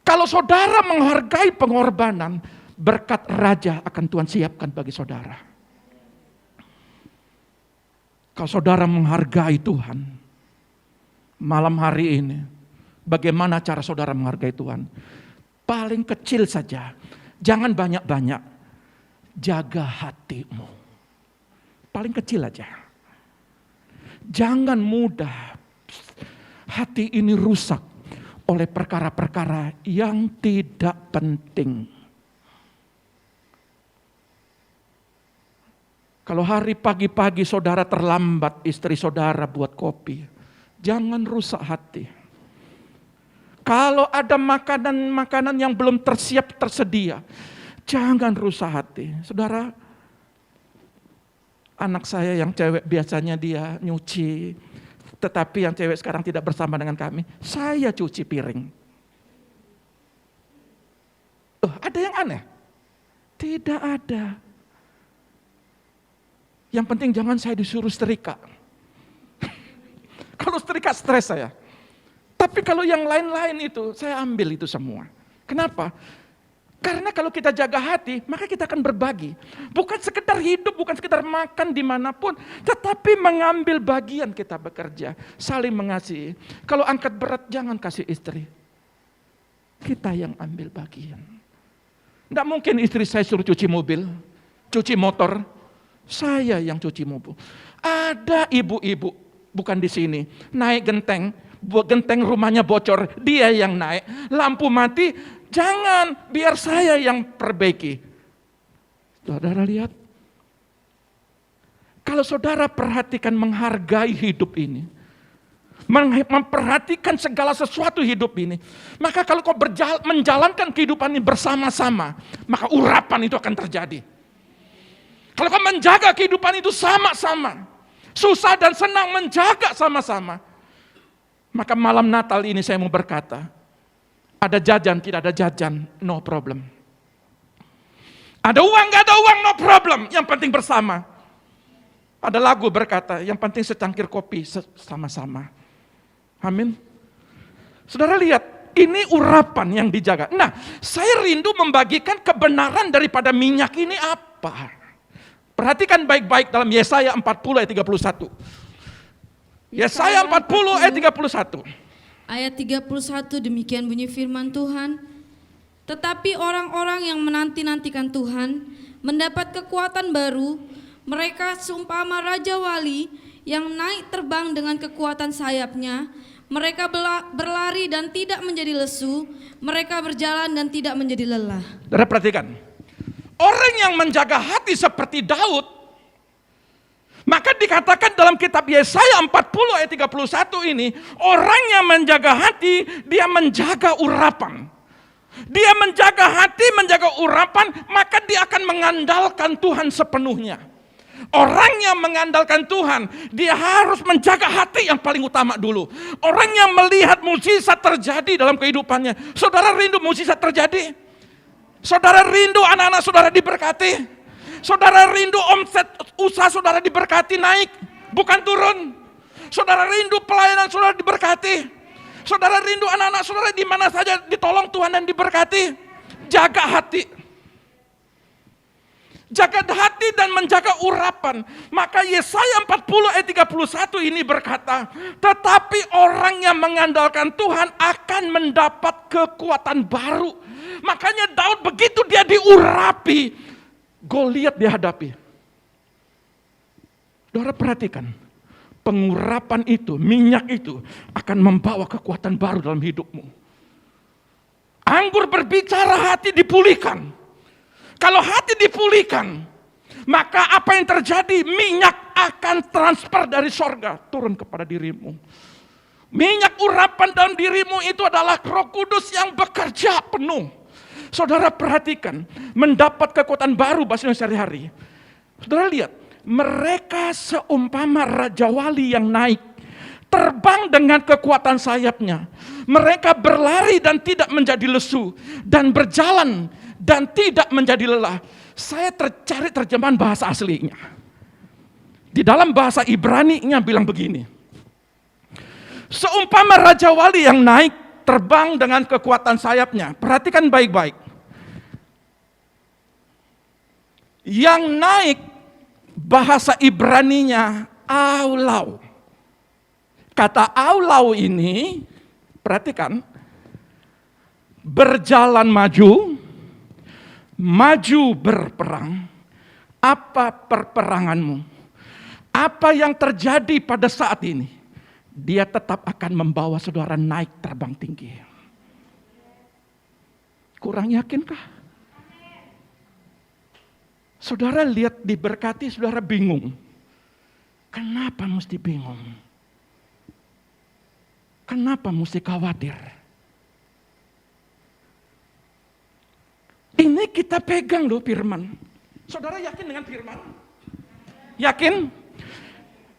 Kalau saudara menghargai pengorbanan, berkat raja akan Tuhan siapkan bagi saudara. Kalau saudara menghargai Tuhan, malam hari ini, bagaimana cara saudara menghargai Tuhan? Paling kecil saja, jangan banyak-banyak, jaga hatimu. Paling kecil aja. Jangan mudah hati ini rusak oleh perkara-perkara yang tidak penting. Kalau hari pagi-pagi saudara terlambat istri saudara buat kopi, jangan rusak hati. Kalau ada makanan-makanan yang belum tersedia, jangan rusak hati. Saudara, anak saya yang cewek biasanya dia nyuci, tetapi yang cewek sekarang tidak bersama dengan kami, saya cuci piring. Ada yang aneh? Tidak ada. Yang penting jangan saya disuruh setrika. Kalau setrika stres saya. Tapi kalau yang lain-lain itu, saya ambil itu semua. Kenapa? Karena kalau kita jaga hati, maka kita akan berbagi. Bukan sekedar hidup, bukan sekedar makan dimanapun, tetapi mengambil bagian kita bekerja, saling mengasihi. Kalau angkat berat, jangan kasih istri. Kita yang ambil bagian. Tidak mungkin istri saya suruh cuci mobil, cuci motor, saya yang cuci mobil. Ada ibu-ibu, bukan di sini, naik genteng rumahnya bocor, dia yang naik, lampu mati, jangan, biar saya yang perbaiki. Saudara lihat, kalau saudara perhatikan menghargai hidup ini, memperhatikan segala sesuatu hidup ini, maka kalau kau menjalankan kehidupan ini bersama-sama, maka urapan itu akan terjadi. Kalau kau menjaga kehidupan itu sama-sama, susah dan senang menjaga sama-sama, maka malam Natal ini saya mau berkata, ada jajan, tidak ada jajan, no problem. Ada uang, gak ada uang, no problem. Yang penting bersama. Ada lagu berkata, yang penting secangkir kopi sama-sama. Amin. Saudara lihat, ini urapan yang dijaga. Nah, saya rindu membagikan kebenaran daripada minyak ini apa. Perhatikan baik-baik dalam Yesaya 40 ayat 31. Yesaya 40 ayat 31. Ayat 31 demikian bunyi firman Tuhan. Tetapi orang-orang yang menanti-nantikan Tuhan mendapat kekuatan baru. Mereka seumpama Raja Wali yang naik terbang dengan kekuatan sayapnya. Mereka berlari dan tidak menjadi lesu. Mereka berjalan dan tidak menjadi lelah. Saudara perhatikan. Orang yang menjaga hati seperti Daud, maka dikatakan dalam kitab Yesaya 40 ayat 31 ini, orang yang menjaga hati, dia menjaga urapan. Dia menjaga hati, menjaga urapan, maka dia akan mengandalkan Tuhan sepenuhnya. Orang yang mengandalkan Tuhan, dia harus menjaga hati yang paling utama dulu. Orang yang melihat mukjizat terjadi dalam kehidupannya. Saudara rindu mukjizat terjadi? Saudara rindu anak-anak saudara diberkati? Saudara rindu omset usaha saudara diberkati naik, bukan turun. Saudara rindu pelayanan saudara diberkati. Saudara rindu anak-anak saudara di mana saja ditolong Tuhan dan diberkati. Jaga hati. Jaga hati dan menjaga urapan. Maka Yesaya 40 ayat 31 ini berkata, tetapi orang yang mengandalkan Tuhan akan mendapat kekuatan baru. Makanya Daud begitu dia diurapi, Goliat dihadapi. Saudara perhatikan, pengurapan itu, minyak itu akan membawa kekuatan baru dalam hidupmu. Anggur berbicara, hati dipulihkan. Kalau hati dipulihkan, maka apa yang terjadi? Minyak akan transfer dari sorga turun kepada dirimu. Minyak urapan dalam dirimu itu adalah Roh Kudus yang bekerja penuh. Saudara perhatikan, mendapat kekuatan baru bahasa sehari-hari. Saudara lihat, mereka seumpama Raja Wali yang naik, terbang dengan kekuatan sayapnya. Mereka berlari dan tidak menjadi lesu, dan berjalan dan tidak menjadi lelah. Saya cari terjemahan bahasa aslinya. Di dalam bahasa Ibrani-nya bilang begini. Seumpama Raja Wali yang naik, terbang dengan kekuatan sayapnya. Perhatikan baik-baik. Yang naik bahasa Ibraninya aulau. Kata aulau ini, perhatikan, berjalan maju, maju berperang. Apa perperanganmu? Apa yang terjadi pada saat ini? Dia tetap akan membawa saudara naik terbang tinggi. Kurang yakinkah? Saudara lihat diberkati, saudara bingung. Kenapa mesti bingung? Kenapa mesti khawatir? Ini kita pegang loh firman. Saudara yakin dengan firman? Yakin?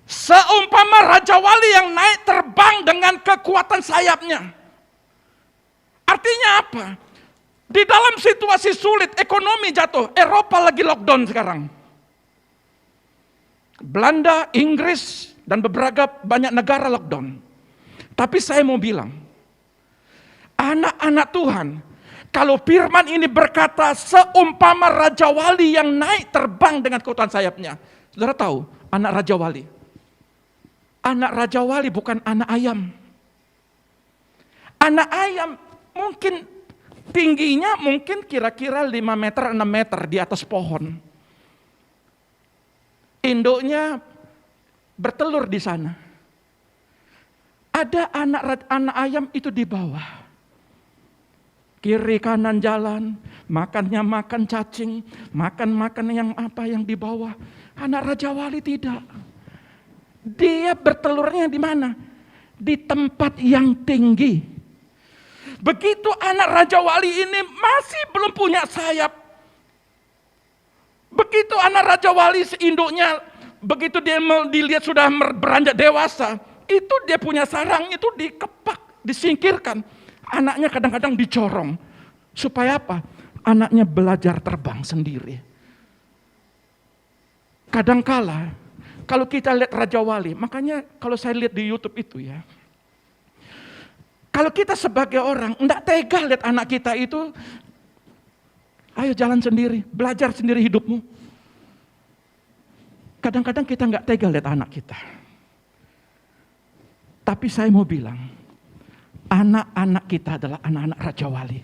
Seumpama Raja Wali yang naik terbang dengan kekuatan sayapnya. Artinya apa? Di dalam situasi sulit, ekonomi jatuh, Eropa lagi lockdown sekarang. Belanda, Inggris, dan beberapa banyak negara lockdown. Tapi saya mau bilang, anak-anak Tuhan, Kalau firman ini berkata seumpama Raja Wali yang naik terbang dengan kekuatan sayapnya. Saudara tahu, anak Raja Wali. Anak Raja Wali bukan anak ayam. Anak ayam mungkin tingginya mungkin kira-kira 5 meter, 6 meter di atas pohon. Induknya bertelur di sana. Ada anak ayam itu di bawah. Kiri kanan jalan, makannya makan cacing, makan yang apa yang di bawah. Anak Raja Wali tidak. Dia bertelurnya di mana? Di tempat yang tinggi. Begitu anak Raja Wali ini masih belum punya sayap. Begitu anak Raja Wali seinduknya, begitu dia dilihat sudah beranjak dewasa, itu dia punya sarang itu dikepak, disingkirkan. Anaknya kadang-kadang dicorong. Supaya apa? Anaknya belajar terbang sendiri. Kadangkala, kalau kita lihat Raja Wali, makanya kalau saya lihat di YouTube itu ya, kalau kita sebagai orang, enggak tega lihat anak kita itu, ayo jalan sendiri, belajar sendiri hidupmu. Kadang-kadang kita enggak tega lihat anak kita. Tapi saya mau bilang, anak-anak kita adalah anak-anak Raja Wali.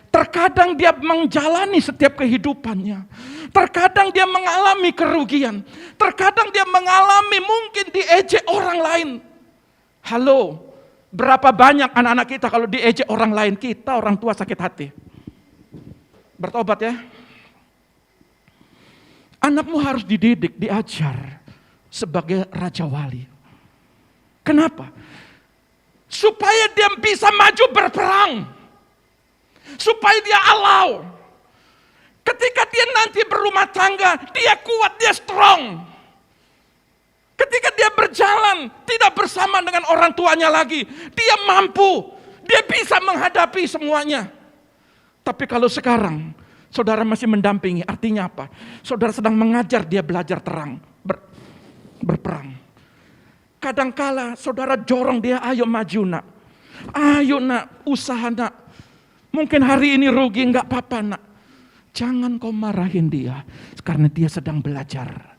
Terkadang dia menjalani setiap kehidupannya. Terkadang dia mengalami kerugian. Terkadang dia mengalami mungkin diejek orang lain. Halo, berapa banyak anak-anak kita kalau diejek orang lain, kita orang tua sakit hati. Bertobat ya. Anakmu harus dididik, diajar sebagai Raja Wali. Kenapa? Supaya dia bisa maju berperang. Supaya dia alau. Ketika dia nanti berumah tangga, dia kuat, dia strong. Ketika dia berjalan, tidak bersama dengan orang tuanya lagi, dia mampu. Dia bisa menghadapi semuanya. Tapi kalau sekarang, saudara masih mendampingi, artinya apa? Saudara sedang mengajar dia belajar berperang. Kadangkala saudara jorong dia, ayo maju nak. Ayo nak, usaha nak. Mungkin hari ini rugi, enggak apa-apa nak. Jangan kau marahin dia, karena dia sedang belajar.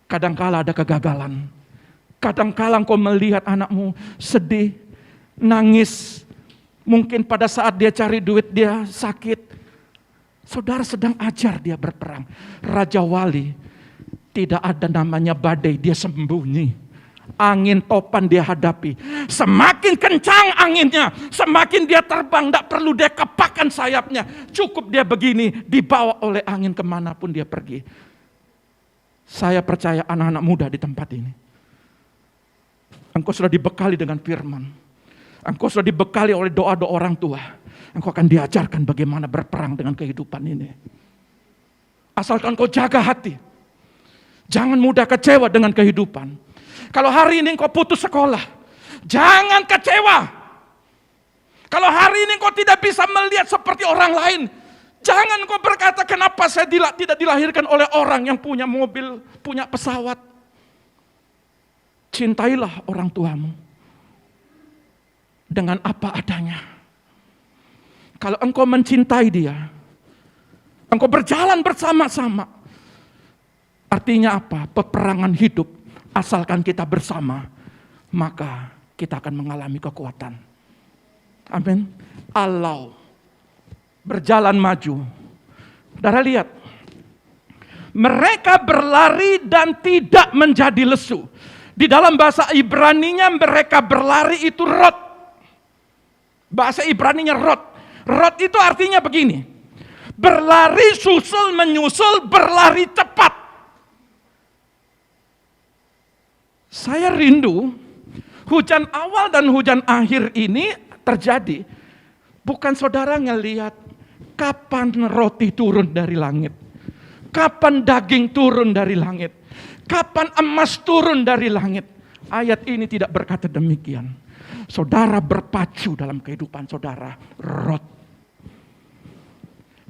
Kadangkala ada kegagalan. Kadangkala kau melihat anakmu sedih, nangis. Mungkin pada saat dia cari duit dia sakit. Saudara sedang ajar dia berperang. Raja Wali, tidak ada namanya badai, dia sembunyi. Angin topan dia hadapi. Semakin kencang anginnya, semakin dia terbang. Tidak perlu dia kepakkan sayapnya. Cukup dia begini, dibawa oleh angin kemanapun dia pergi. Saya percaya anak-anak muda di tempat ini, engkau sudah dibekali dengan firman. Engkau sudah dibekali oleh doa-doa orang tua. Engkau akan diajarkan bagaimana berperang dengan kehidupan ini. Asalkan kau jaga hati. Jangan mudah kecewa dengan kehidupan. Kalau hari ini engkau putus sekolah, jangan kecewa. Kalau hari ini engkau tidak bisa melihat seperti orang lain, jangan engkau berkata, kenapa saya tidak dilahirkan oleh orang yang punya mobil, punya pesawat. Cintailah orang tuamu dengan apa adanya. Kalau engkau mencintai dia, engkau berjalan bersama-sama. Artinya apa? Peperangan hidup. Asalkan kita bersama, maka kita akan mengalami kekuatan. Amin. Alau. Berjalan maju. Saudara lihat. Mereka berlari dan tidak menjadi lesu. Di dalam bahasa Ibraninya mereka berlari itu rot. Bahasa Ibraninya rot. Rot itu artinya begini. Berlari susul menyusul, berlari cepat. Saya rindu hujan awal dan hujan akhir ini terjadi. Bukan saudara ngelihat kapan roti turun dari langit. Kapan daging turun dari langit. Kapan emas turun dari langit. Ayat ini tidak berkata demikian. Saudara berpacu dalam kehidupan saudara. Rot.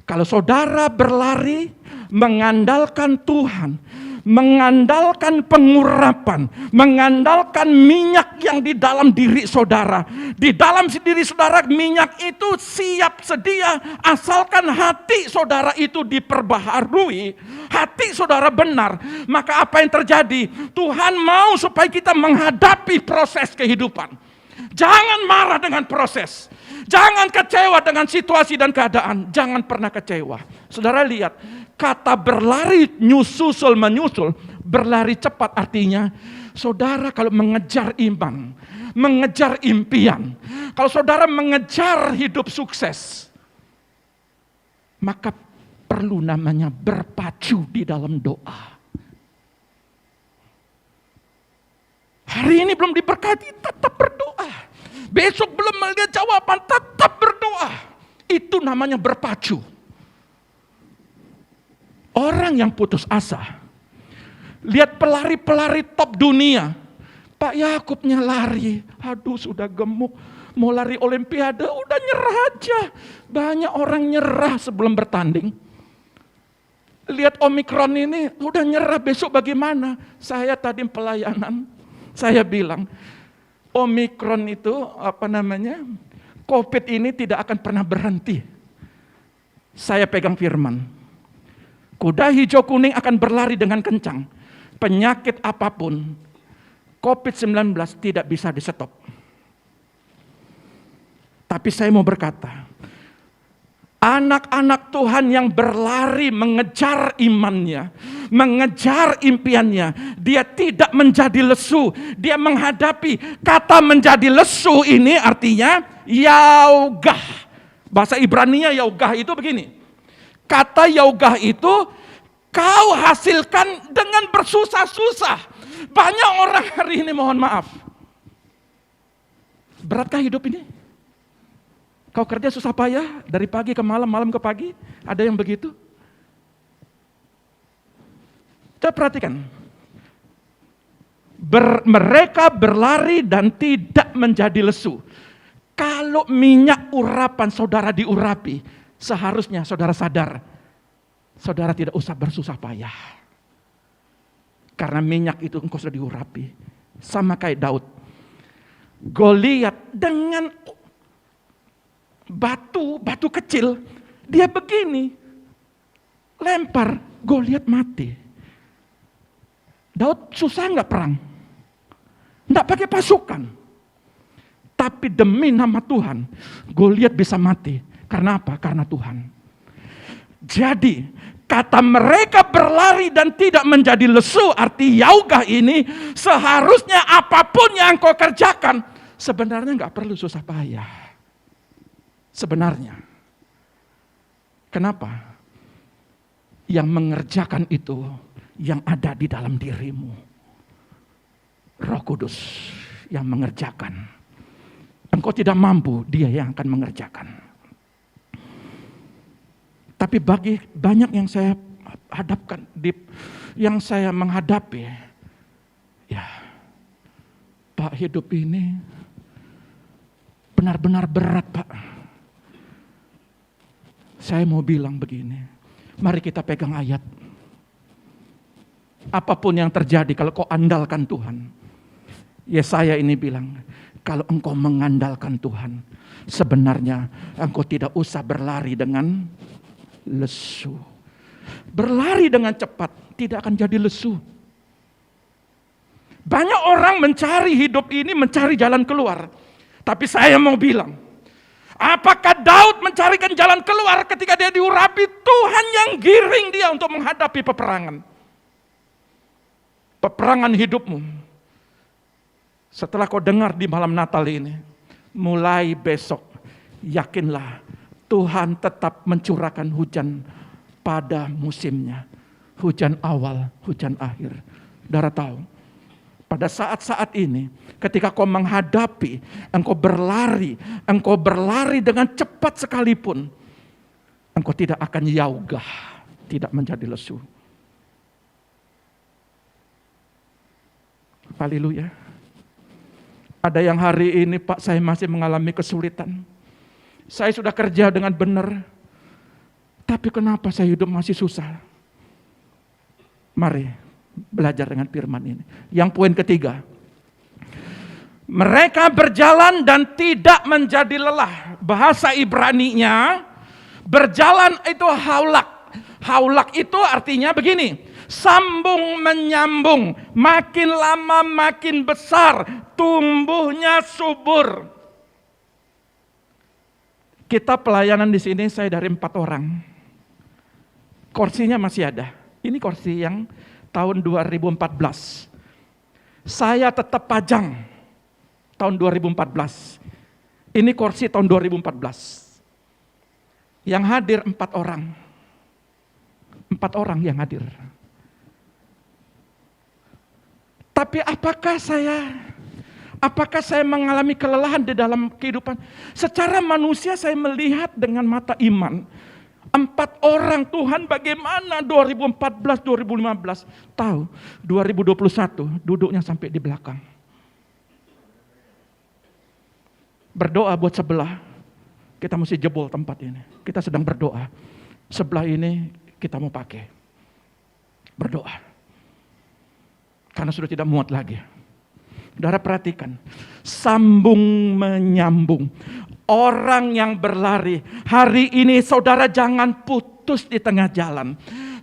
Kalau saudara berlari mengandalkan Tuhan, mengandalkan pengurapan, mengandalkan minyak yang di dalam diri saudara. Di dalam diri saudara minyak itu siap sedia asalkan hati saudara itu diperbaharui, hati saudara benar. Maka apa yang terjadi? Tuhan mau supaya kita menghadapi proses kehidupan. Jangan marah dengan proses. Jangan kecewa dengan situasi dan keadaan. Jangan pernah kecewa. Saudara lihat, kata berlari menyusul, berlari cepat artinya, saudara kalau mengejar iman, mengejar impian, kalau saudara mengejar hidup sukses, maka perlu namanya berpacu di dalam doa. Hari ini belum diberkati, tetap berdoa. Besok belum melihat jawaban, tetap berdoa. Itu namanya berpacu. Orang yang putus asa, lihat pelari-pelari top dunia. Pak Yakubnya lari, aduh sudah gemuk, mau lari olimpiade, udah nyerah aja. Banyak orang nyerah sebelum bertanding. Lihat Omikron ini, udah nyerah, besok bagaimana? Saya tadi pelayanan, saya bilang, Omikron itu COVID ini tidak akan pernah berhenti. Saya pegang firman. Kuda hijau kuning akan berlari dengan kencang. Penyakit apapun, COVID-19 tidak bisa di-stop. Tapi saya mau berkata, anak-anak Tuhan yang berlari mengejar imannya, mengejar impiannya, dia tidak menjadi lesu. Dia menghadapi, kata menjadi lesu ini artinya yaugah. Bahasa Ibrani-nya yaugah itu begini. Kata yaugah itu kau hasilkan dengan bersusah-susah. Banyak orang hari ini mohon maaf. Beratkah hidup ini? Kau kerja susah payah dari pagi ke malam, malam ke pagi. Ada yang begitu? Coba perhatikan. Mereka berlari dan tidak menjadi lesu. Kalau minyak urapan saudara diurapi, seharusnya saudara sadar, saudara tidak usah bersusah payah. Karena minyak itu engkau sudah diurapi. Sama kayak Daud. Goliat dengan batu kecil, dia begini, lempar, Goliat mati. Daud susah nggak perang? Nggak pakai pasukan. Tapi demi nama Tuhan, Goliat bisa mati. Karena apa? Karena Tuhan. Jadi, kata mereka berlari dan tidak menjadi lesu, arti yaugah ini, seharusnya apapun yang kau kerjakan, sebenarnya nggak perlu susah payah. Sebenarnya. Kenapa? Yang mengerjakan itu yang ada di dalam dirimu. Roh Kudus yang mengerjakan. Engkau tidak mampu, dia yang akan mengerjakan. Tapi bagi banyak yang saya hadapkan, yang saya menghadapi, ya, Pak, hidup ini benar-benar berat, Pak. Saya mau bilang begini, mari kita pegang ayat. Apapun yang terjadi kalau kau andalkan Tuhan. Yesaya ini bilang, kalau engkau mengandalkan Tuhan, sebenarnya engkau tidak usah berlari dengan lesu. Berlari dengan cepat tidak akan jadi lesu. Banyak orang mencari hidup ini, mencari jalan keluar. Tapi saya mau bilang, apakah Daud mencarikan jalan keluar ketika dia diurapi? Tuhan yang giring dia untuk menghadapi peperangan. Peperangan hidupmu. Setelah kau dengar di malam Natal ini, mulai besok, yakinlah Tuhan tetap mencurahkan hujan pada musimnya. Hujan awal, hujan akhir. Saudara tahu, pada saat-saat ini, ketika kau menghadapi, engkau berlari dengan cepat sekalipun, engkau tidak akan yaugah, tidak menjadi lesu. Haleluya. Ada yang hari ini, Pak, saya masih mengalami kesulitan. Saya sudah kerja dengan benar, tapi kenapa saya hidup masih susah? Mari, Belajar dengan firman ini. Yang poin ketiga, mereka berjalan dan tidak menjadi lelah. Bahasa Ibraninya, berjalan itu haulak. Haulak itu artinya begini, sambung menyambung, makin lama makin besar, tumbuhnya subur. Kita pelayanan di sini, saya dari 4 orang. Kursinya masih ada. Ini kursi yang tahun 2014. Saya tetap pajang tahun 2014. Ini kursi tahun 2014. Yang hadir 4 orang. 4 orang yang hadir. Tapi apakah saya mengalami kelelahan di dalam kehidupan? Secara manusia saya melihat dengan mata iman. 4 orang Tuhan bagaimana 2014, 2015. Tahu 2021 duduknya sampai di belakang. Berdoa buat sebelah. Kita mesti jebol tempat ini. Kita sedang berdoa. Sebelah ini kita mau pakai. Berdoa. Karena sudah tidak muat lagi. Saudara perhatikan, sambung menyambung. Orang yang berlari, hari ini saudara jangan putus di tengah jalan.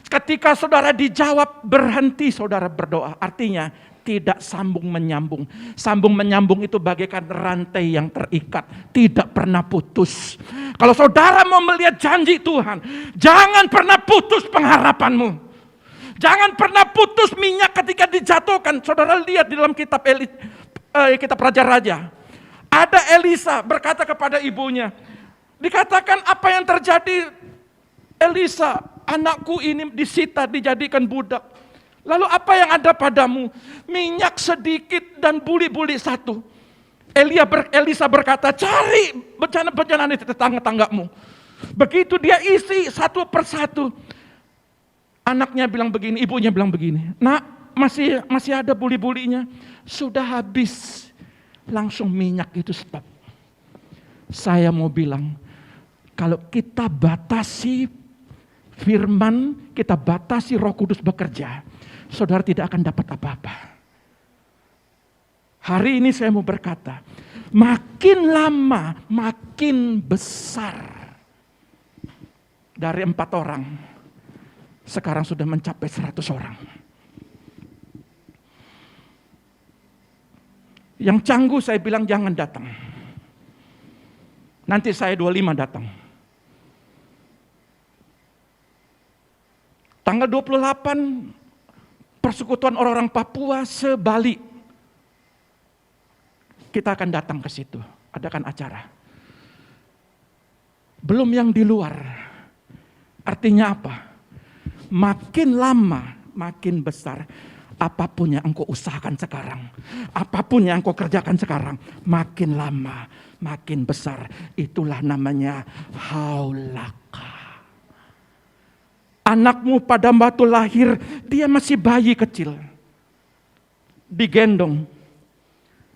Ketika saudara dijawab, berhenti saudara berdoa. Artinya tidak sambung menyambung. Sambung menyambung itu bagaikan rantai yang terikat, tidak pernah putus. Kalau saudara mau melihat janji Tuhan, jangan pernah putus pengharapanmu. Jangan pernah putus minyak ketika dijatuhkan. Saudara lihat di dalam kitab Raja-Raja. Ada Elisa berkata kepada ibunya. Dikatakan apa yang terjadi, Elisa, anakku ini disita, dijadikan budak. Lalu apa yang ada padamu? Minyak sedikit dan buli-buli 1. Elisa berkata, cari bencana-bencana di tetangga-tanggamu. Begitu dia isi 1 persatu. Anaknya bilang begini, ibunya bilang begini, nak masih ada buli-bulinya, sudah habis, langsung minyak itu stop. Saya mau bilang, kalau kita batasi firman, kita batasi Roh Kudus bekerja, saudara tidak akan dapat apa-apa. Hari ini saya mau berkata, makin lama makin besar. Dari 4 orang, sekarang sudah mencapai 100 orang. Yang cangguh saya bilang jangan datang. Nanti saya 25 datang. Tanggal 28 persekutuan orang-orang Papua se-Bali. Kita akan datang ke situ, adakan acara. Belum yang di luar. Artinya apa? Makin lama, makin besar. Apapun yang engkau usahakan sekarang, apapun yang engkau kerjakan sekarang, makin lama, makin besar. Itulah namanya haulaka. Anakmu pada waktu lahir, dia masih bayi kecil. Digendong,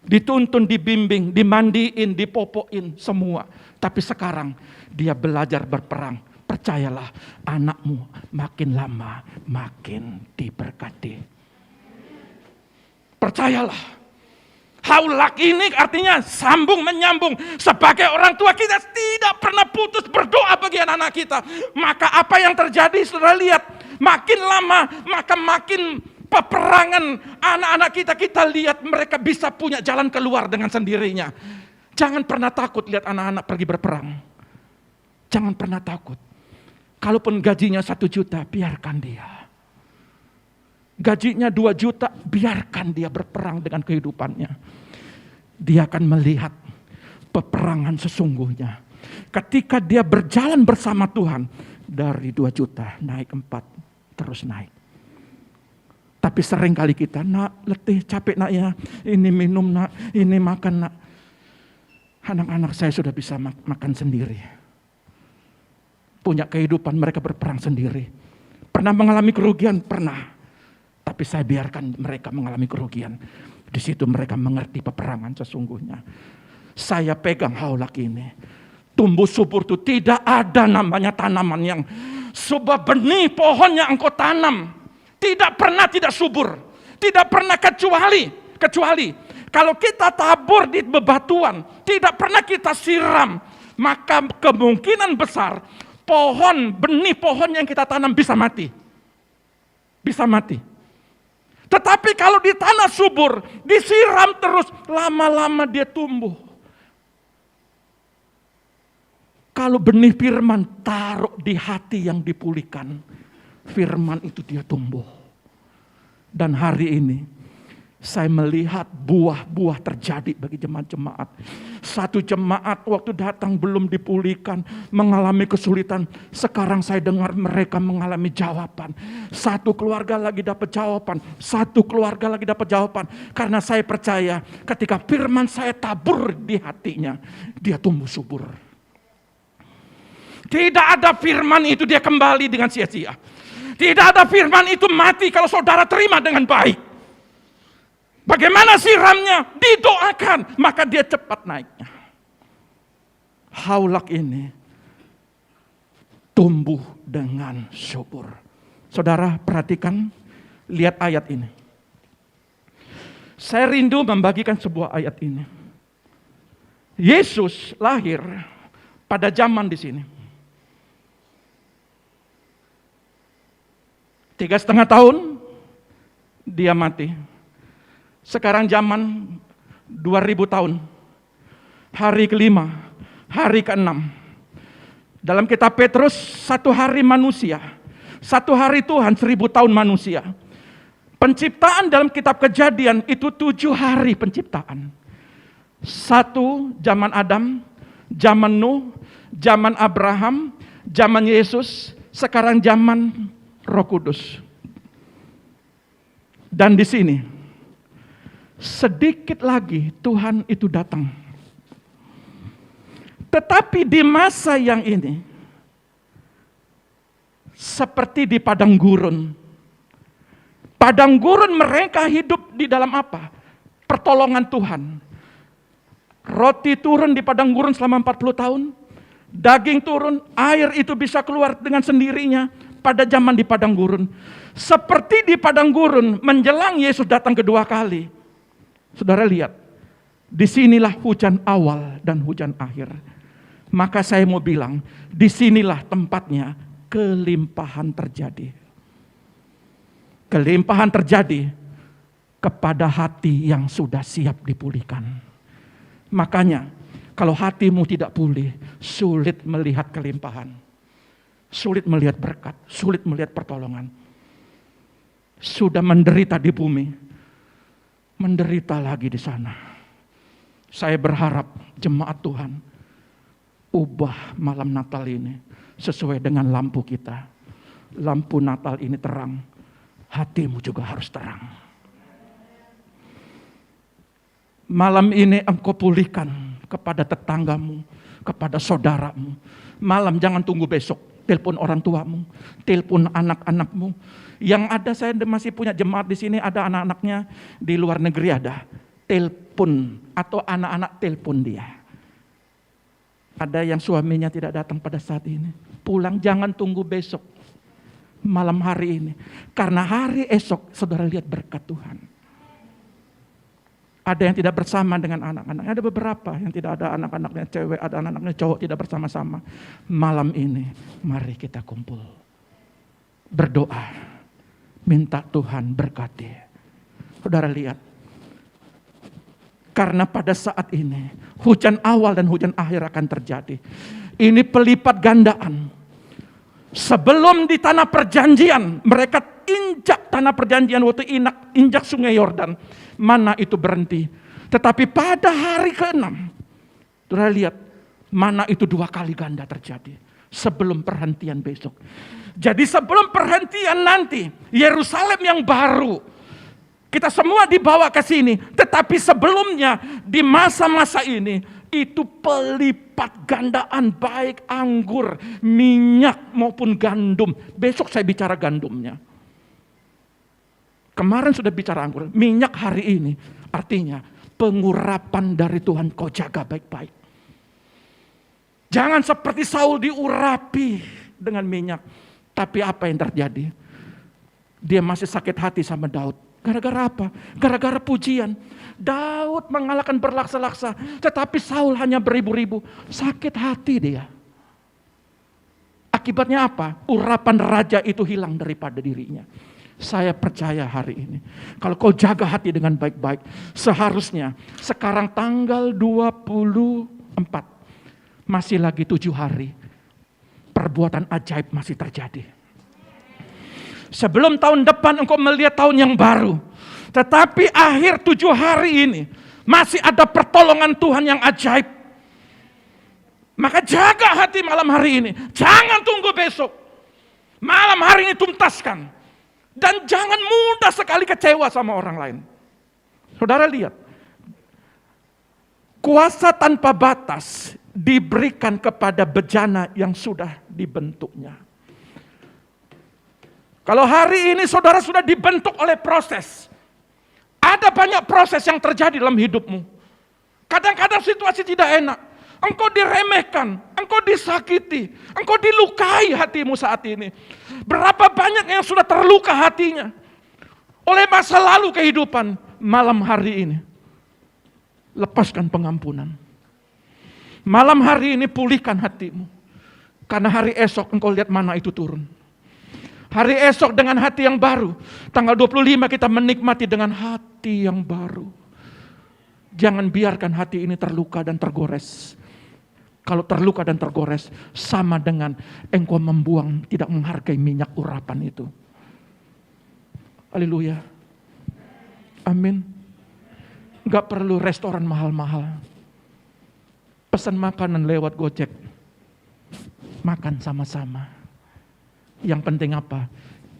dituntun, dibimbing, dimandiin, dipopoin, semua. Tapi sekarang dia belajar berperang. Percayalah, anakmu makin lama makin diberkati. Percayalah. Haulak ini artinya sambung menyambung. Sebagai orang tua kita tidak pernah putus berdoa bagi anak-anak kita. Maka apa yang terjadi, saudara lihat, makin lama maka makin peperangan anak-anak kita lihat mereka bisa punya jalan keluar dengan sendirinya. Jangan pernah takut lihat anak-anak pergi berperang. Jangan pernah takut. Kalaupun gajinya 1 juta, biarkan dia. Gajinya 2 juta, biarkan dia berperang dengan kehidupannya. Dia akan melihat peperangan sesungguhnya. Ketika dia berjalan bersama Tuhan, dari 2 juta naik 4, terus naik. Tapi sering kali kita, nak letih, capek nak ya, ini minum nak, ini makan nak. Anak-anak saya sudah bisa makan sendiri. Punya kehidupan, mereka berperang sendiri. Pernah mengalami kerugian? Pernah. Tapi saya biarkan mereka mengalami kerugian. Di situ mereka mengerti peperangan sesungguhnya. Saya pegang haulak ini. Tumbuh subur itu tidak ada namanya tanaman yang sebuah benih pohon yang engkau tanam. Tidak pernah tidak subur. Tidak pernah kecuali kalau kita tabur di bebatuan, tidak pernah kita siram, maka kemungkinan besar benih pohon yang kita tanam bisa mati. Bisa mati. Tetapi kalau di tanah subur, disiram terus, lama-lama dia tumbuh. Kalau benih firman taruh di hati yang dipulihkan, firman itu dia tumbuh. Dan hari ini saya melihat buah-buah terjadi bagi jemaat-jemaat. Satu jemaat waktu datang belum dipulihkan, mengalami kesulitan. Sekarang saya dengar mereka mengalami jawaban. Satu keluarga lagi dapat jawaban. Satu keluarga lagi dapat jawaban. Karena saya percaya ketika firman saya tabur di hatinya, dia tumbuh subur. Tidak ada firman itu dia kembali dengan sia-sia. Tidak ada firman itu mati kalau saudara terima dengan baik. Bagaimana siramnya? Didoakan, maka dia cepat naiknya. Haulak ini tumbuh dengan subur. Saudara perhatikan, lihat ayat ini. Saya rindu membagikan sebuah ayat ini. Yesus lahir pada zaman di sini. 3,5 tahun dia mati. Sekarang zaman 2000 tahun. Hari ke-5, hari ke-6. Dalam kitab Petrus, 1 hari manusia. 1 hari Tuhan, 1000 tahun manusia. Penciptaan dalam kitab Kejadian itu 7 hari penciptaan. 1 zaman Adam, zaman Nuh, zaman Abraham, zaman Yesus, sekarang zaman Roh Kudus. Dan di sini sedikit lagi Tuhan itu datang. Tetapi di masa yang ini, seperti di padang gurun. Padang gurun mereka hidup di dalam apa? Pertolongan Tuhan. Roti turun di padang gurun selama 40 tahun. Daging turun, air itu bisa keluar dengan sendirinya pada zaman di padang gurun. Seperti di padang gurun menjelang Yesus datang kedua kali. Saudara lihat, disinilah hujan awal dan hujan akhir. Maka saya mau bilang, disinilah tempatnya kelimpahan terjadi. Kelimpahan terjadi kepada hati yang sudah siap dipulihkan. Makanya, kalau hatimu tidak pulih, sulit melihat kelimpahan. Sulit melihat berkat, sulit melihat pertolongan. Sudah menderita di bumi, menderita lagi di sana. Saya berharap jemaat Tuhan ubah malam Natal ini sesuai dengan lampu kita. Lampu Natal ini terang, hatimu juga harus terang. Malam ini engkau pulihkan kepada tetanggamu, kepada saudaramu. Malam jangan tunggu besok, telepon orang tuamu, telepon anak-anakmu. Yang ada saya masih punya jemaat di sini, ada anak-anaknya di luar negeri ada. Telepon atau anak-anak telepon dia. Ada yang suaminya tidak datang pada saat ini. Pulang jangan tunggu besok. Malam hari ini. Karena hari esok saudara lihat berkat Tuhan. Ada yang tidak bersama dengan anak-anaknya. Ada beberapa yang tidak ada anak-anaknya cewek, ada anak-anaknya cowok tidak bersama-sama. Malam ini mari kita kumpul. Berdoa. Minta Tuhan berkati. Saudara lihat. Karena pada saat ini hujan awal dan hujan akhir akan terjadi. Ini pelipat gandaan. Sebelum di tanah perjanjian, mereka injak tanah perjanjian waktu injak sungai Yordan. Mana itu berhenti. Tetapi pada hari ke-6, saudara lihat, mana itu 2 kali ganda terjadi. Sebelum perhentian besok. Jadi sebelum perhentian nanti, Yerusalem yang baru, kita semua dibawa ke sini, tetapi sebelumnya di masa-masa ini itu pelipat gandaan baik anggur, minyak maupun gandum. Besok saya bicara gandumnya. Kemarin sudah bicara anggur, minyak hari ini artinya pengurapan dari Tuhan kau jaga baik-baik. Jangan seperti Saul diurapi dengan minyak, tapi apa yang terjadi? Dia masih sakit hati sama Daud. Gara-gara apa? Gara-gara pujian. Daud mengalahkan berlaksa-laksa, tetapi Saul hanya beribu-ribu. Sakit hati dia. Akibatnya apa? Urapan raja itu hilang daripada dirinya. Saya percaya hari ini, kalau kau jaga hati dengan baik-baik, seharusnya sekarang tanggal 24, masih lagi 7 hari, perbuatan ajaib masih terjadi. Sebelum tahun depan engkau melihat tahun yang baru. Tetapi akhir 7 hari ini masih ada pertolongan Tuhan yang ajaib. Maka jaga hati malam hari ini. Jangan tunggu besok. Malam hari ini tuntaskan. Dan jangan mudah sekali kecewa sama orang lain. Saudara lihat. Kuasa tanpa batas diberikan kepada bejana yang sudah dibentuknya. Kalau hari ini saudara sudah dibentuk oleh proses, ada banyak proses yang terjadi dalam hidupmu. Kadang-kadang situasi tidak enak, engkau diremehkan, engkau disakiti, engkau dilukai hatimu saat ini. Berapa banyak yang sudah terluka hatinya oleh masa lalu kehidupan. Malam hari ini, lepaskan pengampunan. Malam hari ini pulihkan hatimu. Karena hari esok engkau lihat mana itu turun. Hari esok dengan hati yang baru. Tanggal 25 kita menikmati dengan hati yang baru. Jangan biarkan hati ini terluka dan tergores. Kalau terluka dan tergores, sama dengan engkau membuang, tidak menghargai minyak urapan itu. Haleluya. Amin. Gak perlu restoran mahal-mahal. Pesan makanan lewat Gojek. Makan sama-sama. Yang penting apa?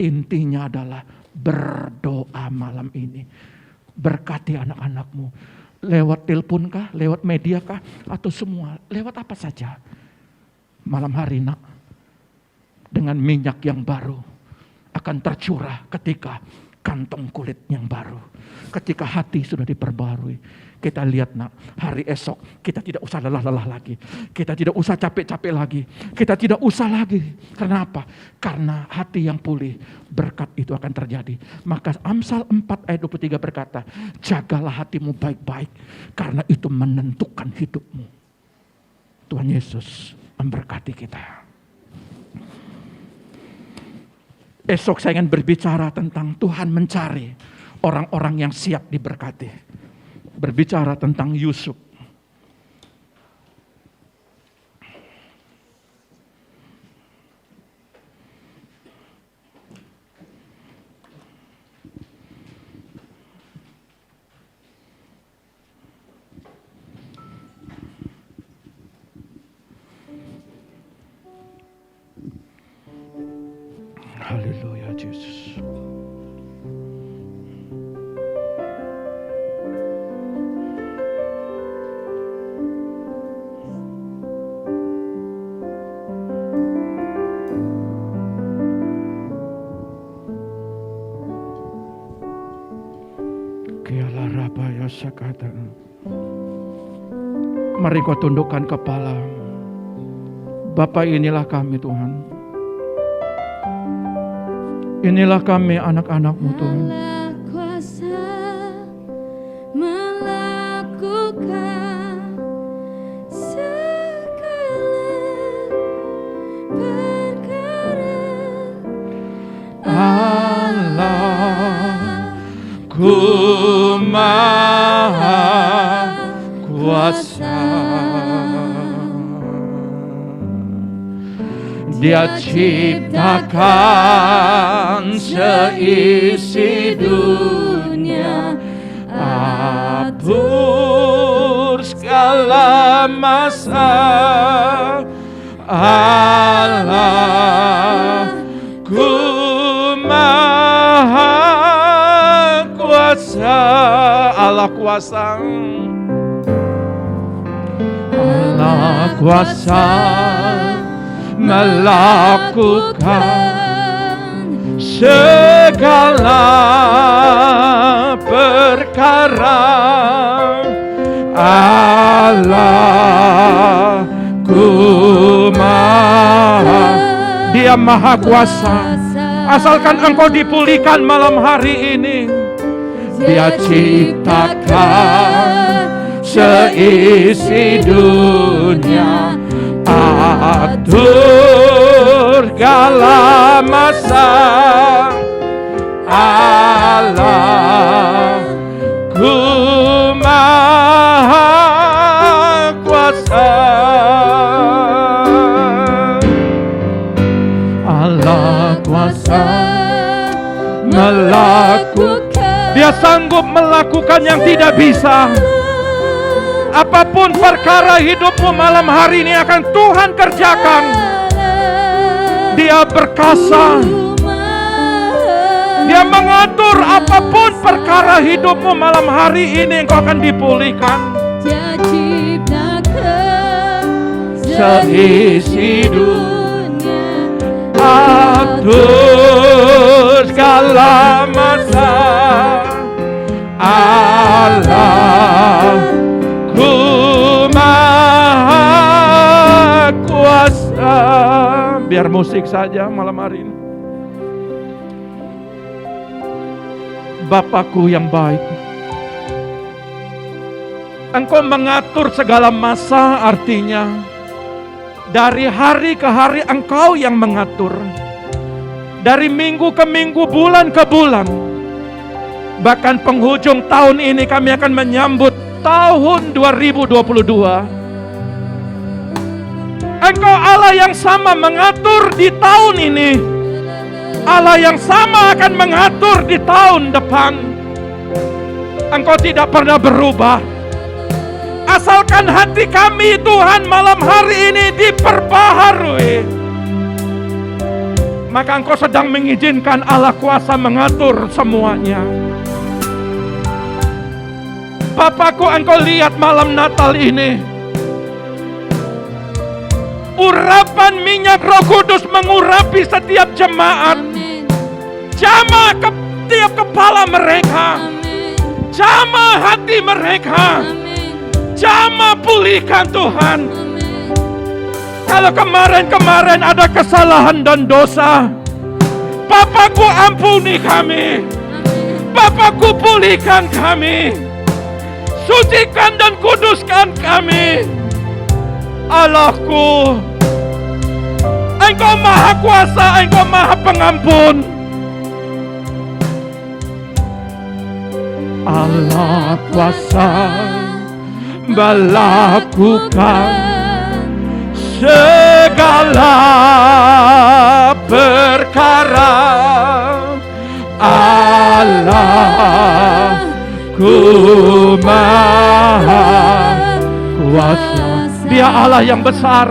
Intinya adalah berdoa malam ini. Berkati anak-anakmu. Lewat telepon kah? Lewat media kah? Atau semua? Lewat apa saja. Malam hari nak. Dengan minyak yang baru. Akan tercurah ketika kantong kulit yang baru. Ketika hati sudah diperbarui. Kita lihat nak, hari esok kita tidak usah lelah-lelah lagi. Kita tidak usah capek-capek lagi. Kita tidak usah lagi. Karena apa? Karena hati yang pulih, berkat itu akan terjadi. Maka Amsal 4 ayat 23 berkata, jagalah hatimu baik-baik. Karena itu menentukan hidupmu. Tuhan Yesus memberkati kita. Esok saya ingin berbicara tentang Tuhan mencari orang-orang yang siap diberkati. Berbicara tentang Yusuf. Haleluya Yesus. Mari kau tundukkan kepala. Bapa, inilah kami Tuhan. Inilah kami anak-anak-Mu Tuhan. Allah kuasa melakukan segala perkara. Allah ku maha kuasa. Dia ciptakan seisi dunia, atur segala masa. Allah ku maha kuasa. Allah kuasa. Allah kuasa melakukan segala perkara. Allah ku maha, Dia maha kuasa. Asalkan engkau dipulihkan malam hari ini. Dia ciptakan seisi dunia, atur segala masa. Allah ku maha kuasa. Allah kuasa melakukan. Dia sanggup melakukan yang tidak bisa. Apapun perkara hidupmu malam hari ini akan Tuhan kerjakan. Dia berkasa. Dia mengatur apapun perkara hidupmu malam hari ini, engkau akan dipulihkan. Dia ciptakan Seisi dunia, atur segala masa. Allah ku maha kuasa. Biar musik saja malam hari ini. Bapakku yang baik, Engkau mengatur segala masa, artinya dari hari ke hari Engkau yang mengatur. Dari minggu ke minggu, bulan ke bulan. Bahkan penghujung tahun ini kami akan menyambut tahun 2022. Engkau Allah yang sama mengatur di tahun ini. Allah yang sama akan mengatur di tahun depan. Engkau tidak pernah berubah. Asalkan hati kami Tuhan malam hari ini diperbaharui, maka Engkau sedang mengizinkan Allah kuasa mengatur semuanya. Bapakku, Engkau lihat malam Natal ini, urapan minyak Roh Kudus mengurapi setiap jemaat. Jamah tiap kepala mereka. Jamah hati mereka. Jamah pulihkan Tuhan. Kalau kemarin-kemarin ada kesalahan dan dosa, Bapakku ampuni kami. Bapakku pulihkan kami. Sucikan dan kuduskan kami. Allahku, Engkau maha kuasa, Engkau maha pengampun. Allah kuasa melakukan segala perkara. Allah ku maha kuasa. Dia Allah yang besar.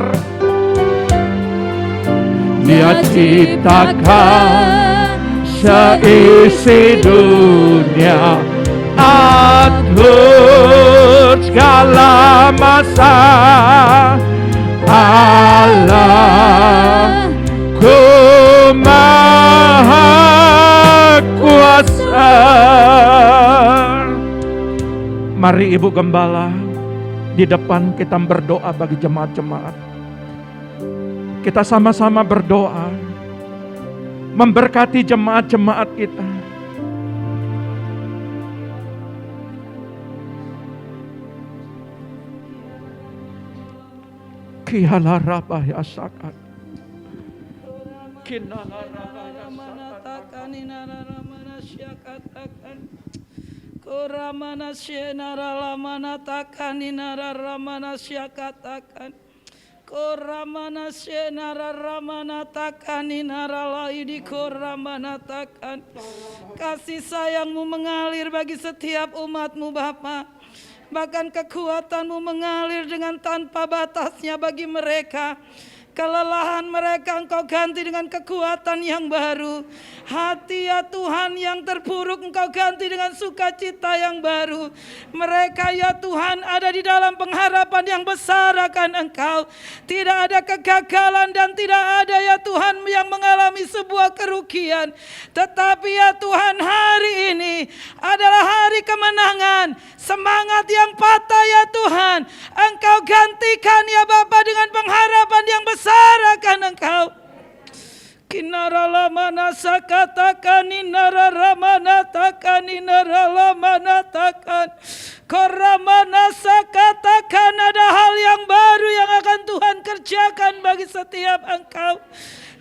Dia ciptakan seisi dunia, atur segala masa. Allah ku maha kuasa. Mari Ibu Gembala, di depan kita berdoa bagi jemaat-jemaat. Kita sama-sama berdoa, memberkati jemaat-jemaat kita. Kihala rabaya sakat. Kinala rabaya sakat. Koramana syenara lamana takaninara ramana syakatakan. Koramana syenara ramana takaninara laidi koramana takan. Kasih sayangmu mengalir bagi setiap umatmu Bapa. Bahkan kekuatanmu mengalir dengan tanpa batasnya bagi mereka. Kelelahan mereka Engkau ganti dengan kekuatan yang baru. Hati ya Tuhan yang terpuruk Engkau ganti dengan sukacita yang baru. Mereka ya Tuhan ada di dalam pengharapan yang besar akan Engkau. Tidak ada kegagalan dan tidak ada ya Tuhan yang mengalami sebuah kerugian. Tetapi ya Tuhan, hari ini adalah hari kemenangan. Semangat yang patah ya Tuhan Engkau gantikan ya Bapa dengan pengharapan yang besar akan Engkau. Kinara manasakatakan inara manatakan inara manatakan koramanasakatakan. Ada hal yang baru yang akan Tuhan kerjakan bagi setiap engkau.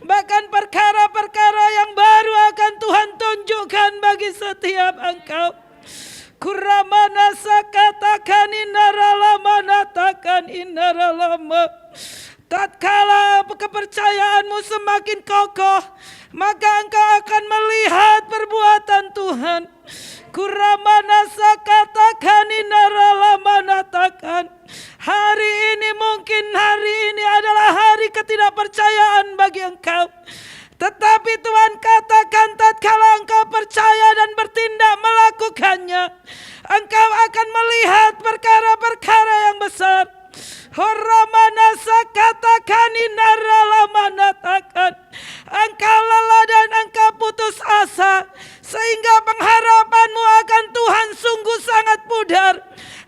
Bahkan perkara-perkara yang baru akan Tuhan tunjukkan bagi setiap engkau. Kuramanasakatakan inara manatakan inara lama. Tatkala kepercayaanmu semakin kokoh, maka engkau akan melihat perbuatan Tuhan. Kuramanasakatakan inara manatakan. Hari ini mungkin hari ini adalah hari ketidakpercayaan bagi engkau. Tetapi Tuhan katakan tatkala engkau percaya dan bertindak melakukannya, engkau akan melihat perkara-perkara yang besar. Horamanasakatakan inara manatakan. Engkau lelah dan engkau putus asa, sehingga pengharapanmu akan Tuhan sungguh sangat pudar.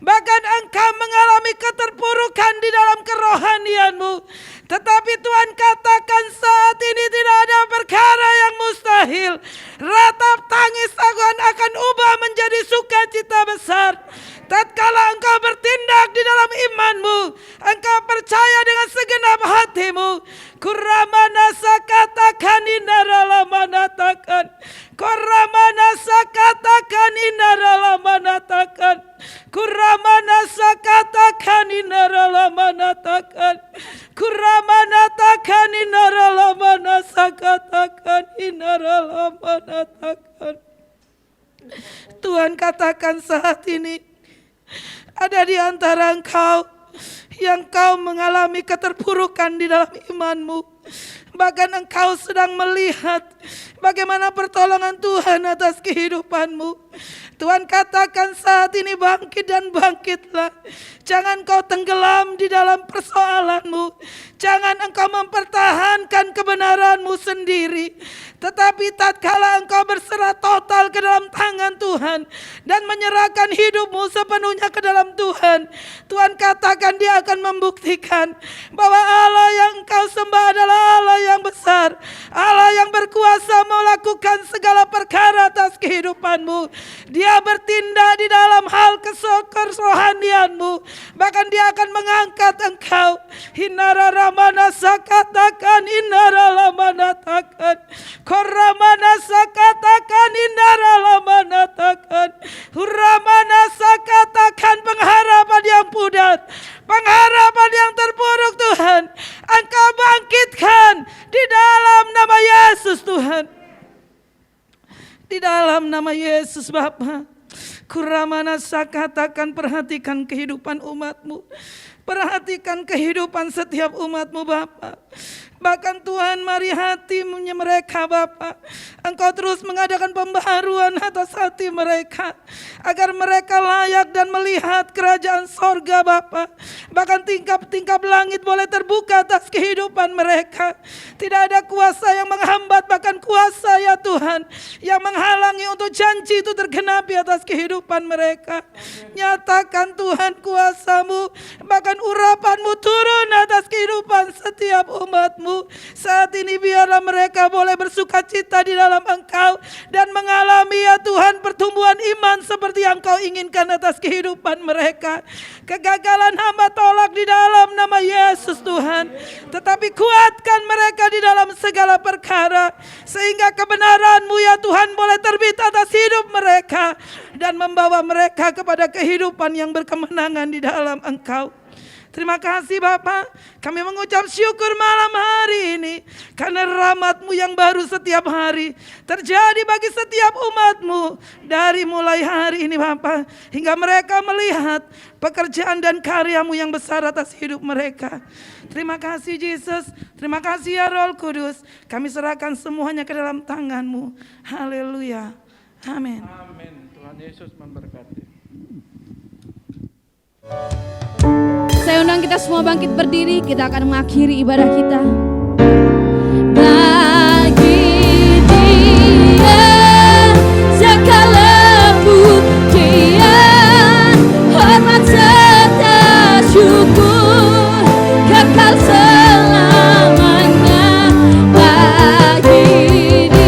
Bahkan engkau mengalami keterpurukan di dalam kerohanianmu. Tetapi Tuhan katakan saat ini tidak ada perkara yang mustahil. Ratap tangis Tuhan akan ubah menjadi sukacita besar. Tatkala engkau bertindak di dalam imanmu, engkau percaya dengan segenap hatimu. Kuramanasakatakan inara manatakan. Koramanasakatakan inara manatakan. Kuramanasakatakan inara manatakan. Kuramanatakan inara manasakatakan inara manatakan. Tuhan katakan saat ini, ada di antara engkau yang kau mengalami keterpurukan di dalam imanmu. Bahkan engkau sedang melihat bagaimana pertolongan Tuhan atas kehidupanmu. Tuhan katakan saat ini bangkit dan bangkitlah. Jangan kau tenggelam di dalam persoalanmu. Jangan engkau mempertahankan kebenaranmu sendiri. Tetapi tatkala engkau berserah total ke dalam tangan Tuhan dan menyerahkan hidupmu sepenuhnya ke dalam Tuhan, Tuhan katakan Dia akan membuktikan bahwa Allah yang engkau sembah adalah Allah yang besar, Allah yang berkuasa melakukan segala perkara atas kehidupanmu. Dia bertindak di dalam hal kerohanianmu, bahkan Dia akan mengangkat engkau. Hinara ramana sakatakan inara manatakan. Koramana sakatakan inara manatakan. Huramana sakatakan pengharapan yang pudar, pengharapan yang terpuruk Tuhan, engkau bangkitkan di dalam nama Yesus Tuhan. Di dalam nama Yesus Bapa. Kuramana sakatakan, perhatikan kehidupan umatmu. Perhatikan kehidupan setiap umatmu Bapa. Bahkan Tuhan mari hatinya mereka Bapa. Engkau terus mengadakan pembaharuan atas hati mereka, agar mereka layak dan melihat kerajaan sorga Bapa. Bahkan tingkap-tingkap langit boleh terbuka atas kehidupan mereka. Tidak ada kuasa yang menghambat, bahkan kuasa ya Tuhan yang menghalangi untuk janji itu tergenapi atas kehidupan mereka. Nyatakan Tuhan kuasa-Mu, bahkan urapan-Mu turun atas kehidupan setiap umat-Mu. Saat ini biarlah mereka boleh bersuka cita di dalam Engkau dan mengalami ya Tuhan pertumbuhan iman seperti yang Kau inginkan atas kehidupan mereka. Kegagalan hamba tolak di dalam nama Yesus Tuhan, tetapi kuatkan mereka di dalam segala perkara, sehingga kebenaran-Mu ya Tuhan boleh terbit atas hidup mereka dan membawa mereka kepada kehidupan yang berkemenangan di dalam Engkau. Terima kasih Bapa, kami mengucap syukur malam hari ini karena rahmat-Mu yang baru setiap hari terjadi bagi setiap umat-Mu. Dari mulai hari ini Bapa, hingga mereka melihat pekerjaan dan karya-Mu yang besar atas hidup mereka. Terima kasih Yesus, terima kasih ya Roh Kudus. Kami serahkan semuanya ke dalam tangan-Mu. Haleluya, amin. Amin. Tuhan Yesus memberkati. Saya undang kita semua bangkit berdiri, kita akan mengakhiri ibadah kita. Bagi Dia segala pujian, hormat serta syukur kekal selamanya. Bagi Dia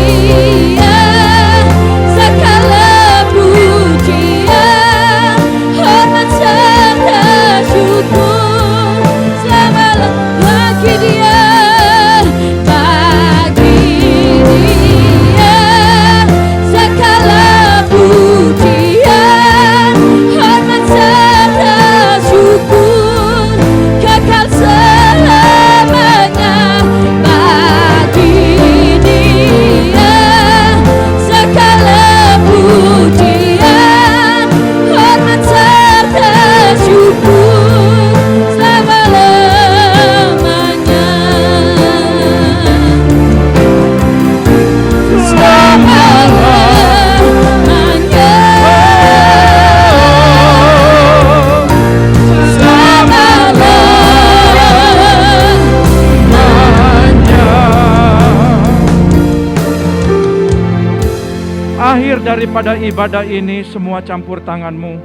Akhir daripada ibadah ini semua campur tangan-Mu.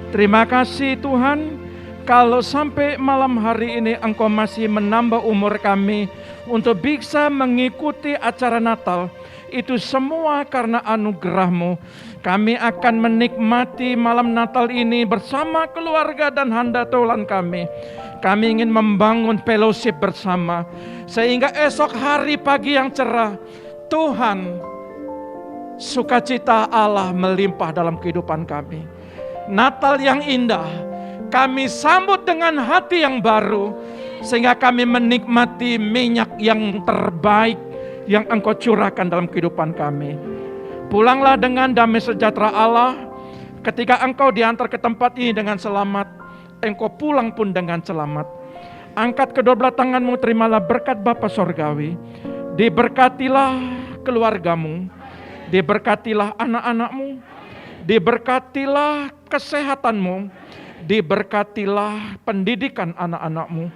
Terima kasih Tuhan, kalau sampai malam hari ini Engkau masih menambah umur kami untuk bisa mengikuti acara Natal. Itu semua karena anugerah-Mu. Kami akan menikmati malam Natal ini bersama keluarga dan handatulan kami. Kami ingin membangun fellowship bersama, sehingga esok hari pagi yang cerah, Tuhan, sukacita Allah melimpah dalam kehidupan kami. Natal yang indah, kami sambut dengan hati yang baru, sehingga kami menikmati minyak yang terbaik yang Engkau curahkan dalam kehidupan kami. Pulanglah dengan damai sejahtera Allah. Ketika Engkau diantar ke tempat ini dengan selamat, Engkau pulang pun dengan selamat. Angkat kedua belah tanganmu, terimalah berkat Bapa Sorgawi. Diberkatilah keluargamu, diberkatilah anak-anakmu, diberkatilah kesehatanmu, diberkatilah pendidikan anak-anakmu,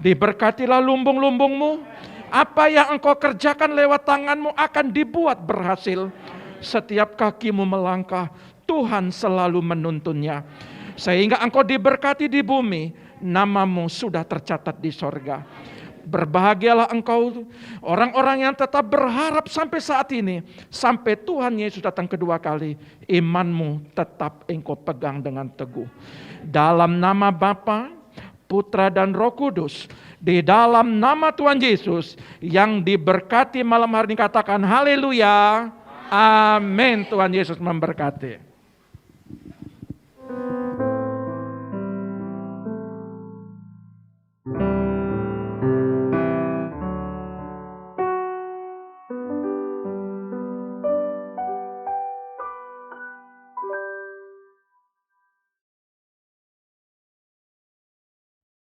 diberkatilah lumbung-lumbungmu. Apa yang engkau kerjakan lewat tanganmu akan dibuat berhasil. Setiap kakimu melangkah, Tuhan selalu menuntunnya. Sehingga engkau diberkati di bumi, namamu sudah tercatat di sorga. Berbahagialah engkau, orang-orang yang tetap berharap sampai saat ini, sampai Tuhan Yesus datang kedua kali, imanmu tetap engkau pegang dengan teguh. Dalam nama Bapa, Putra dan Roh Kudus, di dalam nama Tuhan Yesus yang diberkati malam hari ini, katakan haleluya, amin. Tuhan Yesus memberkati.